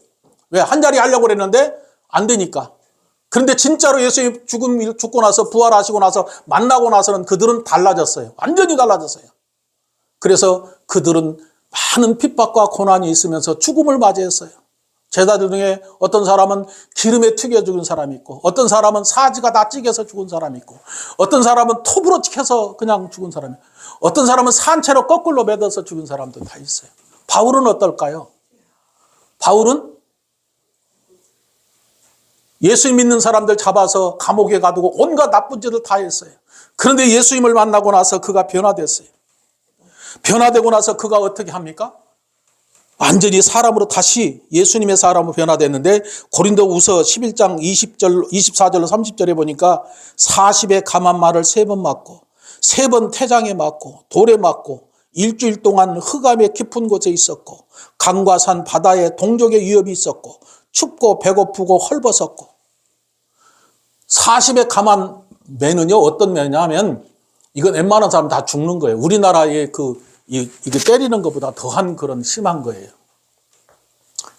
왜? 한 자리 하려고 그랬는데 안 되니까. 그런데 진짜로 예수님 죽고 나서 부활하시고 나서 만나고 나서는 그들은 달라졌어요. 완전히 달라졌어요. 그래서 그들은 많은 핍박과 고난이 있으면서 죽음을 맞이했어요. 제자들 중에 어떤 사람은 기름에 튀겨 죽은 사람이 있고, 어떤 사람은 사지가 다 찌개서 죽은 사람이 있고, 어떤 사람은 톱으로 찍혀서 그냥 죽은 사람이 있고, 어떤 사람은 산채로 거꾸로 매달아서 죽은 사람도 다 있어요. 바울은 어떨까요? 바울은 예수님 믿는 사람들 잡아서 감옥에 가두고 온갖 나쁜 짓을 다 했어요. 그런데 예수님을 만나고 나서 그가 변화됐어요. 변화되고 나서 그가 어떻게 합니까? 완전히 사람으로 다시 예수님의 사람으로 변화됐는데, 고린도후서 11장 24절로 30절에 보니까 40의 감한 말을 3번 맞고, 3번 태장에 맞고, 돌에 맞고, 일주일 동안 흑암의 깊은 곳에 있었고, 강과 산 바다에 동족의 위협이 있었고, 춥고 배고프고 헐벗었고. 40의 감한 매는요, 어떤 매냐면 이건 웬만한 사람 다 죽는 거예요. 우리나라의 이게 때리는 것보다 더한 그런 심한 거예요.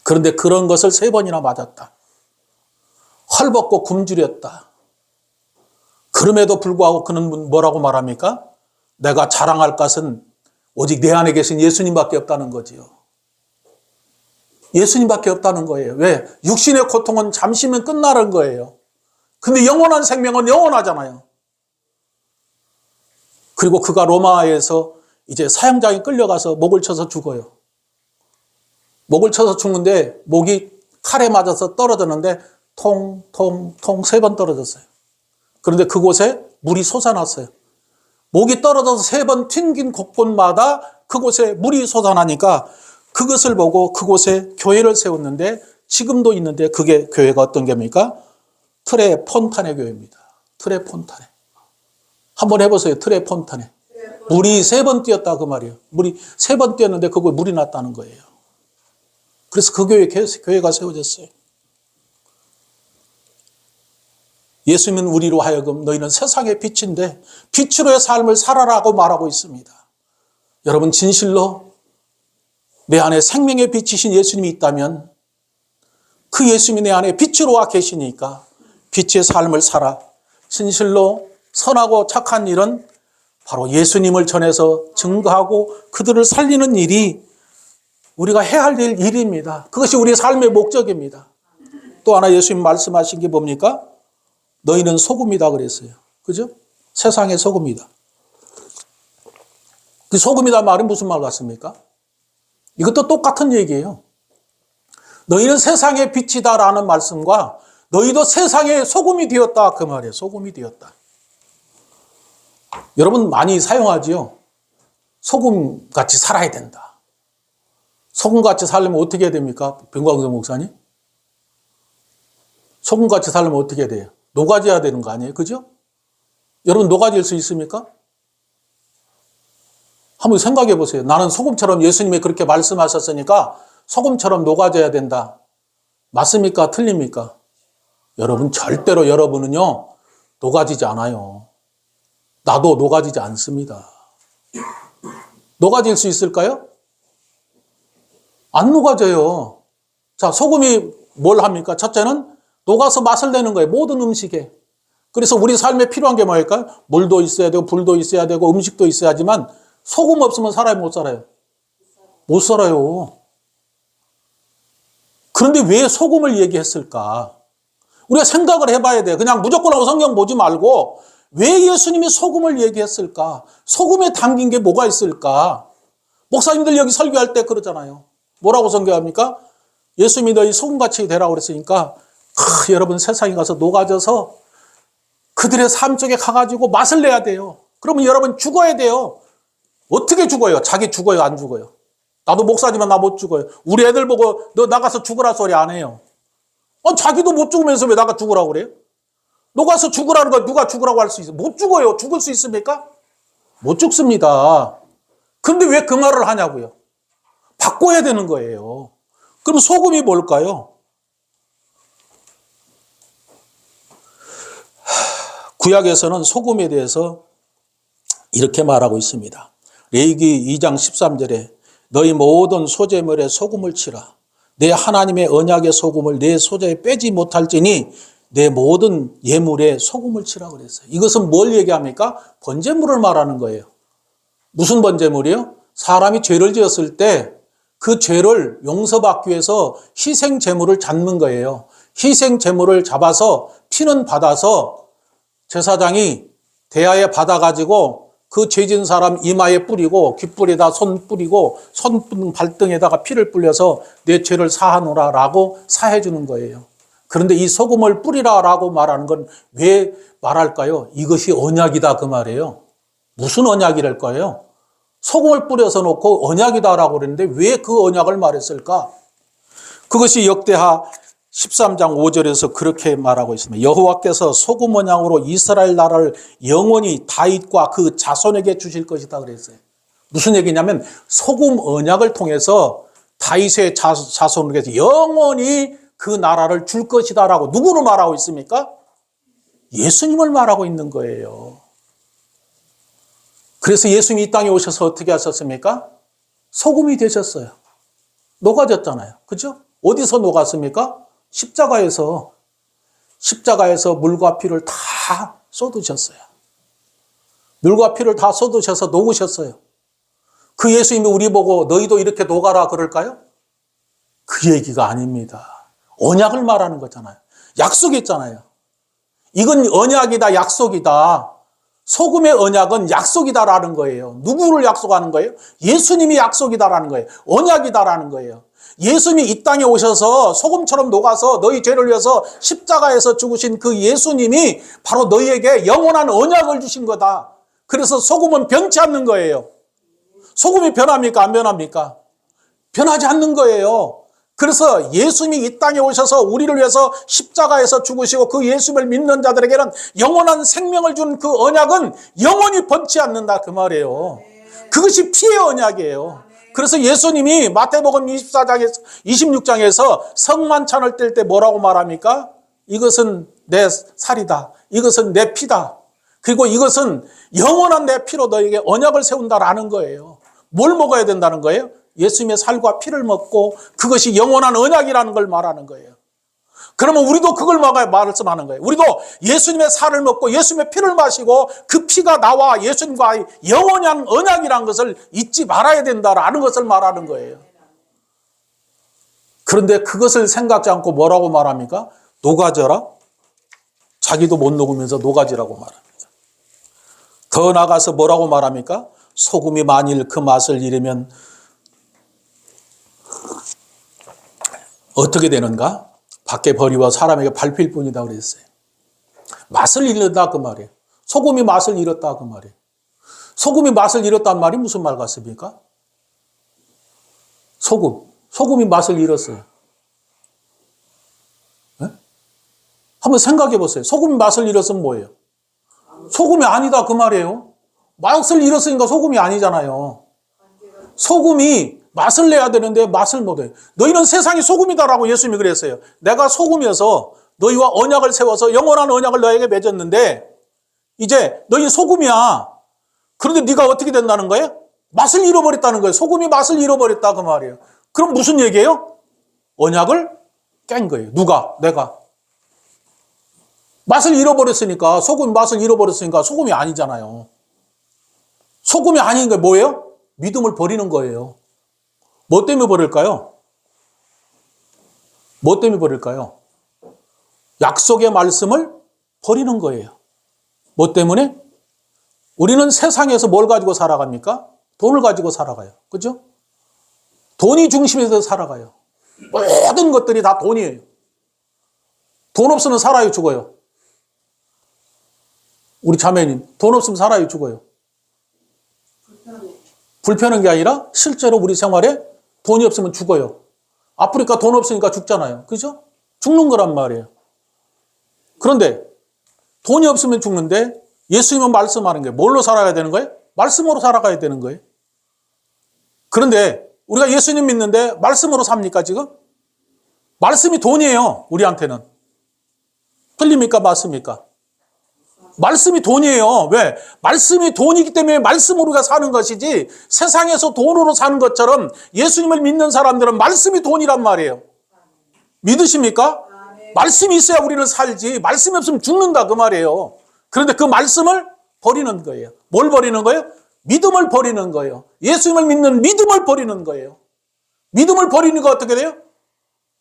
그런데 그런 것을 3번이나 맞았다. 헐벗고 굶주렸다. 그럼에도 불구하고 그는 뭐라고 말합니까? 내가 자랑할 것은 오직 내 안에 계신 예수님밖에 없다는 거지요. 예수님밖에 없다는 거예요. 왜? 육신의 고통은 잠시면 끝나는 거예요. 근데 영원한 생명은 영원하잖아요. 그리고 그가 로마에서 이제 사형장에 끌려가서 목을 쳐서 죽어요. 목을 쳐서 죽는데 목이 칼에 맞아서 떨어졌는데 통통통 3번 떨어졌어요. 그런데 그곳에 물이 솟아났어요. 목이 떨어져서 3번 튕긴 곳곳마다 그곳에 물이 솟아나니까 그것을 보고 그곳에 교회를 세웠는데, 지금도 있는데 그게 교회가 어떤 교회입니까? 트레 폰타네 교회입니다. 트레 폰타네. 한번 해보세요. 트레 폰타네. 물이 3번 뛰었다 그 말이에요. 물이 3번 뛰었는데 그거에 물이 났다는 거예요. 그래서 그 교회가 세워졌어요. 예수님은 우리로 하여금 너희는 세상의 빛인데 빛으로의 삶을 살아라고 말하고 있습니다. 여러분 진실로 내 안에 생명의 빛이신 예수님이 있다면 그 예수님이 내 안에 빛으로 와 계시니까 빛의 삶을 살아. 진실로 선하고 착한 일은 바로 예수님을 전해서 증거하고 그들을 살리는 일이 우리가 해야 할 일입니다. 그것이 우리의 삶의 목적입니다. 또 하나 예수님 말씀하신 게 뭡니까? 너희는 소금이다 그랬어요. 그죠? 세상의 소금이다. 그 소금이다 말은 무슨 말 같습니까? 이것도 똑같은 얘기예요. 너희는 세상의 빛이다라는 말씀과 너희도 세상의 소금이 되었다 그 말이에요. 소금이 되었다. 여러분 많이 사용하지요. 소금같이 살아야 된다. 소금같이 살려면 어떻게 해야 됩니까? 병광성 목사님? 소금같이 살려면 어떻게 해야 돼요? 녹아져야 되는 거 아니에요? 그죠? 여러분 녹아질 수 있습니까? 한번 생각해 보세요. 나는 소금처럼 예수님이 그렇게 말씀하셨으니까 소금처럼 녹아져야 된다. 맞습니까? 틀립니까? 여러분 절대로 여러분은요 녹아지지 않아요. 나도 녹아지지 않습니다. 녹아질 수 있을까요? 안 녹아져요. 자, 소금이 뭘 합니까? 첫째는 녹아서 맛을 내는 거예요. 모든 음식에. 그래서 우리 삶에 필요한 게 뭐일까요? 물도 있어야 되고 불도 있어야 되고 음식도 있어야지만 소금 없으면 살아요, 못 살아요? 못 살아요. 그런데 왜 소금을 얘기했을까? 우리가 생각을 해봐야 돼요. 그냥 무조건 하고 성경 보지 말고 왜 예수님이 소금을 얘기했을까? 소금에 담긴 게 뭐가 있을까? 목사님들 여기 설교할 때 그러잖아요. 뭐라고 설교합니까? 예수님이 너희 소금같이 되라고 그랬으니까 여러분 세상에 가서 녹아져서 그들의 삶 속에 가가지고 맛을 내야 돼요. 그러면 여러분 죽어야 돼요. 어떻게 죽어요? 자기 죽어요? 안 죽어요? 나도 목사지만 나 못 죽어요. 우리 애들 보고 너 나가서 죽으라 소리 안 해요. 자기도 못 죽으면서 왜 나가 죽으라고 그래요? 녹아서 죽으라는 거 누가 죽으라고 할 수 있어요? 못 죽어요. 죽을 수 있습니까? 못 죽습니다. 그런데 왜 그 말을 하냐고요? 바꿔야 되는 거예요. 그럼 소금이 뭘까요? 구약에서는 소금에 대해서 이렇게 말하고 있습니다. 레위기 2장 13절에 너희 모든 소재물에 소금을 치라. 내 하나님의 언약의 소금을 내 소재에 빼지 못할지니 내 모든 예물에 소금을 치라 그랬어요. 이것은 뭘 얘기합니까? 번제물을 말하는 거예요. 무슨 번제물이요? 사람이 죄를 지었을 때 그 죄를 용서받기 위해서 희생 제물을 잡는 거예요. 희생 제물을 잡아서 피는 받아서 제사장이 대야에 받아가지고 그 죄진 사람 이마에 뿌리고 귓불에다 손 뿌리고 손 발등에다가 피를 뿌려서 내 죄를 사하노라라고 사해주는 거예요. 그런데 이 소금을 뿌리라라고 말하는 건 왜 말할까요? 이것이 언약이다 그 말이에요. 무슨 언약이랄까요? 소금을 뿌려서 놓고 언약이다라고 그랬는데 왜 그 언약을 말했을까? 그것이 역대하 13장 5절에서 그렇게 말하고 있습니다. 여호와께서 소금 언약으로 이스라엘 나라를 영원히 다윗과 그 자손에게 주실 것이다 그랬어요. 무슨 얘기냐면 소금 언약을 통해서 다윗의 자손에게 영원히 그 나라를 줄 것이다라고 누구를 말하고 있습니까? 예수님을 말하고 있는 거예요. 그래서 예수님이 이 땅에 오셔서 어떻게 하셨습니까? 소금이 되셨어요. 녹아졌잖아요. 그죠? 어디서 녹았습니까? 십자가에서 물과 피를 다 쏟으셨어요. 물과 피를 다 쏟으셔서 녹으셨어요. 그 예수님이 우리 보고 너희도 이렇게 녹아라 그럴까요? 그 얘기가 아닙니다. 언약을 말하는 거잖아요. 약속이 있잖아요. 이건 언약이다, 약속이다. 소금의 언약은 약속이다라는 거예요. 누구를 약속하는 거예요? 예수님이 약속이다라는 거예요. 언약이다라는 거예요. 예수님이 이 땅에 오셔서 소금처럼 녹아서 너희 죄를 위해서 십자가에서 죽으신 그 예수님이 바로 너희에게 영원한 언약을 주신 거다. 그래서 소금은 변치 않는 거예요. 소금이 변합니까? 안 변합니까? 변하지 않는 거예요. 그래서 예수님이 이 땅에 오셔서 우리를 위해서 십자가에서 죽으시고 그 예수님을 믿는 자들에게는 영원한 생명을 준 그 언약은 영원히 번지 않는다 그 말이에요. 그것이 피의 언약이에요. 그래서 예수님이 마태복음 26장에서 성만찬을 뗄 때 뭐라고 말합니까? 이것은 내 살이다. 이것은 내 피다. 그리고 이것은 영원한 내 피로 너에게 언약을 세운다라는 거예요. 뭘 먹어야 된다는 거예요? 예수님의 살과 피를 먹고 그것이 영원한 언약이라는 걸 말하는 거예요. 그러면 우리도 그걸 말씀하는 거예요. 우리도 예수님의 살을 먹고 예수님의 피를 마시고 그 피가 나와 예수님과의 영원한 언약이라는 것을 잊지 말아야 된다라는 것을 말하는 거예요. 그런데 그것을 생각지 않고 뭐라고 말합니까? 녹아져라? 자기도 못 녹으면서 녹아지라고 말합니다. 더 나아가서 뭐라고 말합니까? 소금이 만일 그 맛을 잃으면 어떻게 되는가? 밖에 버리워 사람에게 밟힐 뿐이다 그랬어요. 맛을 잃는다 그 말이에요. 소금이 맛을 잃었다 그 말이에요. 소금이 맛을 잃었다는 말이 무슨 말 같습니까? 소금이 맛을 잃었어요. 네? 한번 생각해 보세요. 소금이 맛을 잃었으면 뭐예요? 소금이 아니다 그 말이에요. 맛을 잃었으니까 소금이 아니잖아요. 소금이 맛을 내야 되는데 맛을 못해요. 너희는 세상이 소금이다라고 예수님이 그랬어요. 내가 소금이어서 너희와 언약을 세워서 영원한 언약을 너에게 맺었는데 이제 너희는 소금이야. 그런데 네가 어떻게 된다는 거예요? 맛을 잃어버렸다는 거예요. 소금이 맛을 잃어버렸다 그 말이에요. 그럼 무슨 얘기예요? 언약을 깬 거예요. 누가? 내가. 맛을 잃어버렸으니까 소금이 맛을 잃어버렸으니까 소금이 아니잖아요. 소금이 아닌 게 뭐예요? 믿음을 버리는 거예요. 뭐 때문에 버릴까요? 뭐 때문에 버릴까요? 약속의 말씀을 버리는 거예요. 뭐 때문에? 우리는 세상에서 뭘 가지고 살아갑니까? 돈을 가지고 살아가요. 그죠? 돈이 중심에서 살아가요. 모든 것들이 다 돈이에요. 돈 없으면 살아요, 죽어요. 우리 자매님, 돈 없으면 살아요, 죽어요. 불편한 게 아니라 실제로 우리 생활에 돈이 없으면 죽어요. 아프리카 돈 없으니까 죽잖아요. 그죠? 죽는 거란 말이에요. 그런데 돈이 없으면 죽는데 예수님은 말씀하는 게 뭘로 살아야 되는 거예요? 말씀으로 살아가야 되는 거예요. 그런데 우리가 예수님 믿는데 말씀으로 삽니까 지금? 말씀이 돈이에요. 우리한테는. 틀립니까? 맞습니까? 말씀이 돈이에요. 왜? 말씀이 돈이기 때문에 말씀으로 우리가 사는 것이지 세상에서 돈으로 사는 것처럼 예수님을 믿는 사람들은 말씀이 돈이란 말이에요. 믿으십니까? 말씀이 있어야 우리는 살지 말씀이 없으면 죽는다 그 말이에요. 그런데 그 말씀을 버리는 거예요. 뭘 버리는 거예요? 믿음을 버리는 거예요. 예수님을 믿는 믿음을 버리는 거예요. 믿음을 버리는 거 어떻게 돼요?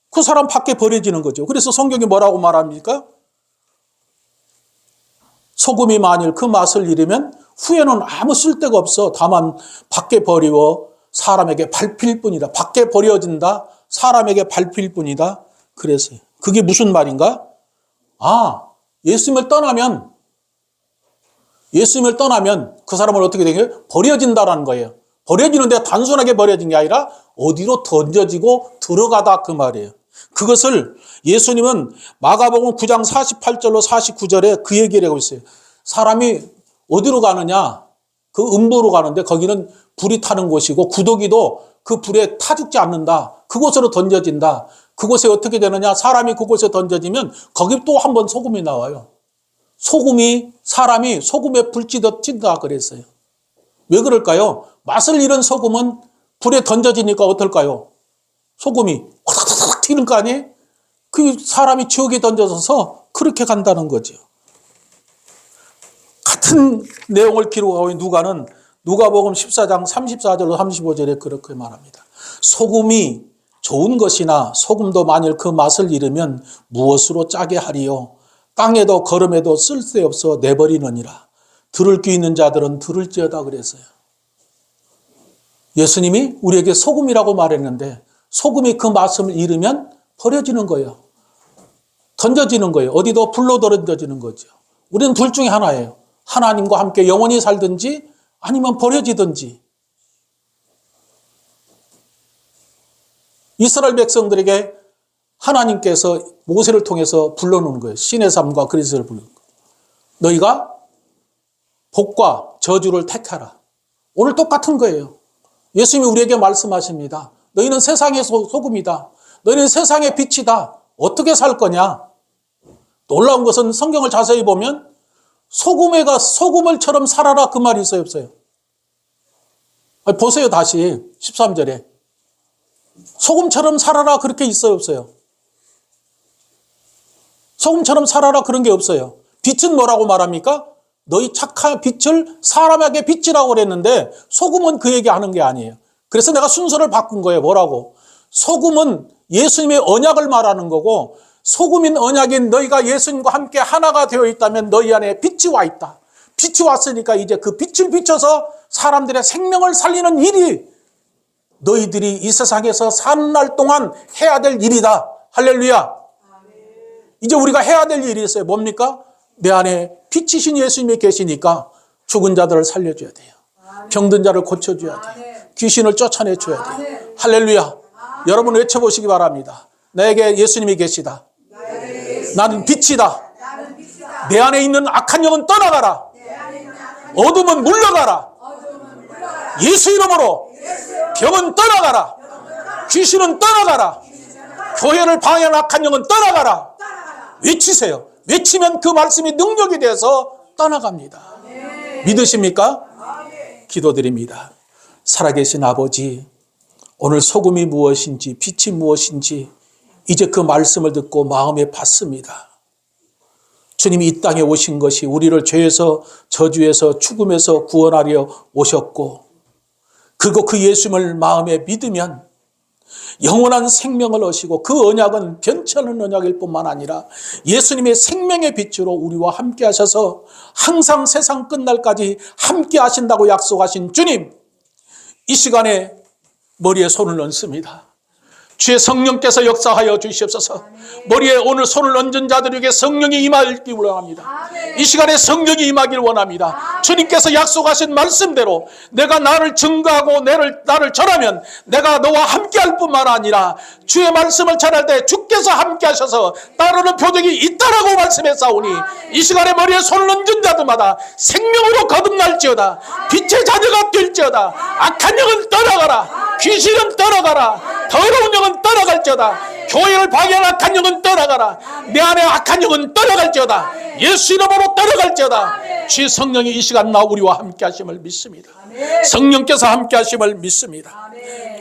그 사람 밖에 버려지는 거죠. 그래서 성경이 뭐라고 말합니까? 소금이 만일 그 맛을 잃으면 후에는 아무 쓸데가 없어. 다만 밖에 버리워 사람에게 밟힐 뿐이다. 밖에 버려진다. 사람에게 밟힐 뿐이다. 그랬어요. 그게 무슨 말인가? 예수님을 떠나면 그 사람은 어떻게 되냐? 버려진다라는 거예요. 버려지는데 단순하게 버려진 게 아니라 어디로 던져지고 들어가다 그 말이에요. 그것을 예수님은 마가복음 9장 48절로 49절에 그 얘기를 하고 있어요. 사람이 어디로 가느냐? 그 음부로 가는데 거기는 불이 타는 곳이고 구더기도 그 불에 타 죽지 않는다. 그곳으로 던져진다. 그곳에 어떻게 되느냐? 사람이 그곳에 던져지면 거기 또 한 번 소금이 나와요. 사람이 소금에 불찌듯 튄다 그랬어요. 왜 그럴까요? 맛을 잃은 소금은 불에 던져지니까 어떨까요? 소금이 확 튀는 거 아니에요? 그 사람이 지옥에 던져져서 그렇게 간다는 거죠. 같은 내용을 기록하고 있는 누가복음 14장 34절로 35절에 그렇게 말합니다. 소금이 좋은 것이나 소금도 만일 그 맛을 잃으면 무엇으로 짜게 하리요? 땅에도 거름에도 쓸데없어 내버리느니라. 들을 귀 있는 자들은 들을지어다 그랬어요. 예수님이 우리에게 소금이라고 말했는데 소금이 그 맛을 잃으면 버려지는 거예요. 던져지는 거예요. 어디도 불로 던져지는 거죠. 우리는 둘 중에 하나예요. 하나님과 함께 영원히 살든지 아니면 버려지든지. 이스라엘 백성들에게 하나님께서 모세를 통해서 불러놓은 거예요. 신의 삶과 그리스도를 부르는 거예요. 너희가 복과 저주를 택하라. 오늘 똑같은 거예요. 예수님이 우리에게 말씀하십니다. 너희는 세상의 소금이다. 너희는 세상의 빛이다. 어떻게 살 거냐? 놀라운 것은 성경을 자세히 보면 소금을처럼 살아라 그 말이 있어요, 없어요? 보세요, 다시 13절에. 소금처럼 살아라 그렇게 있어요, 없어요? 소금처럼 살아라 그런 게 없어요. 빛은 뭐라고 말합니까? 너희 착한 빛을 사람에게 빛이라고 그랬는데 소금은 그 얘기하는 게 아니에요. 그래서 내가 순서를 바꾼 거예요. 뭐라고? 소금은 예수님의 언약을 말하는 거고 소금인 언약인 너희가 예수님과 함께 하나가 되어 있다면 너희 안에 빛이 와 있다. 빛이 왔으니까 이제 그 빛을 비춰서 사람들의 생명을 살리는 일이 너희들이 이 세상에서 사는 날 동안 해야 될 일이다. 할렐루야. 이제 우리가 해야 될 일이 있어요. 뭡니까? 내 안에 빛이신 예수님이 계시니까 죽은 자들을 살려줘야 돼요. 병든 자를 고쳐줘야 돼요. 귀신을 쫓아내줘야 돼요. 할렐루야. 여러분 외쳐보시기 바랍니다. 나에게 예수님이 계시다. 나는 빛이다. 내 안에 있는 악한 영은 떠나가라. 어둠은 물러가라. 예수 이름으로 병은 떠나가라. 귀신은 떠나가라. 교회를 방해하는 악한 영은 떠나가라. 외치세요. 외치면 그 말씀이 능력이 돼서 떠나갑니다. 믿으십니까? 기도드립니다. 살아계신 아버지, 오늘 소금이 무엇인지 빛이 무엇인지 이제 그 말씀을 듣고 마음에 받습니다. 주님이 이 땅에 오신 것이 우리를 죄에서 저주에서 죽음에서 구원하려 오셨고, 그리고 그 예수님을 마음에 믿으면 영원한 생명을 얻으시고, 그 언약은 변치 않는 언약일 뿐만 아니라 예수님의 생명의 빛으로 우리와 함께 하셔서 항상 세상 끝날까지 함께 하신다고 약속하신 주님, 이 시간에 머리에 손을 얹습니다. 주의 성령께서 역사하여 주시옵소서. 머리에 오늘 손을 얹은 자들에게 성령이 임하길 원합니다. 이 시간에 성령이 임하길 원합니다. 주님께서 약속하신 말씀대로 내가 나를 증거하고 나를 전하면 내가 너와 함께할 뿐만 아니라 주의 말씀을 전할 때 주께서 함께 하셔서 따르는 표적이 있다라고 말씀했사오니, 이 시간에 머리에 손을 얹은 자들마다 생명으로 거듭날지어다. 빛의 자녀가 될지어다. 악한 영은 떠나가라. 귀신은 떠나가라. 더러운 영은 떠나갈지어다. 교회를 방해하는 악한 영은 떠나가라. 내 안에 악한 영은 떠나갈지어다. 예수 이름으로 떠나갈지어다. 주의 성령이 이 시간 나 우리와 함께 하심을 믿습니다. 성령께서 함께 하심을 믿습니다.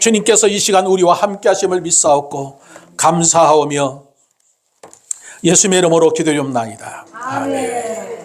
주님께서 이 시간 우리와 함께 하심을 믿사옵고 감사하오며 예수님의 이름으로 기도드리옵나이다. 아멘.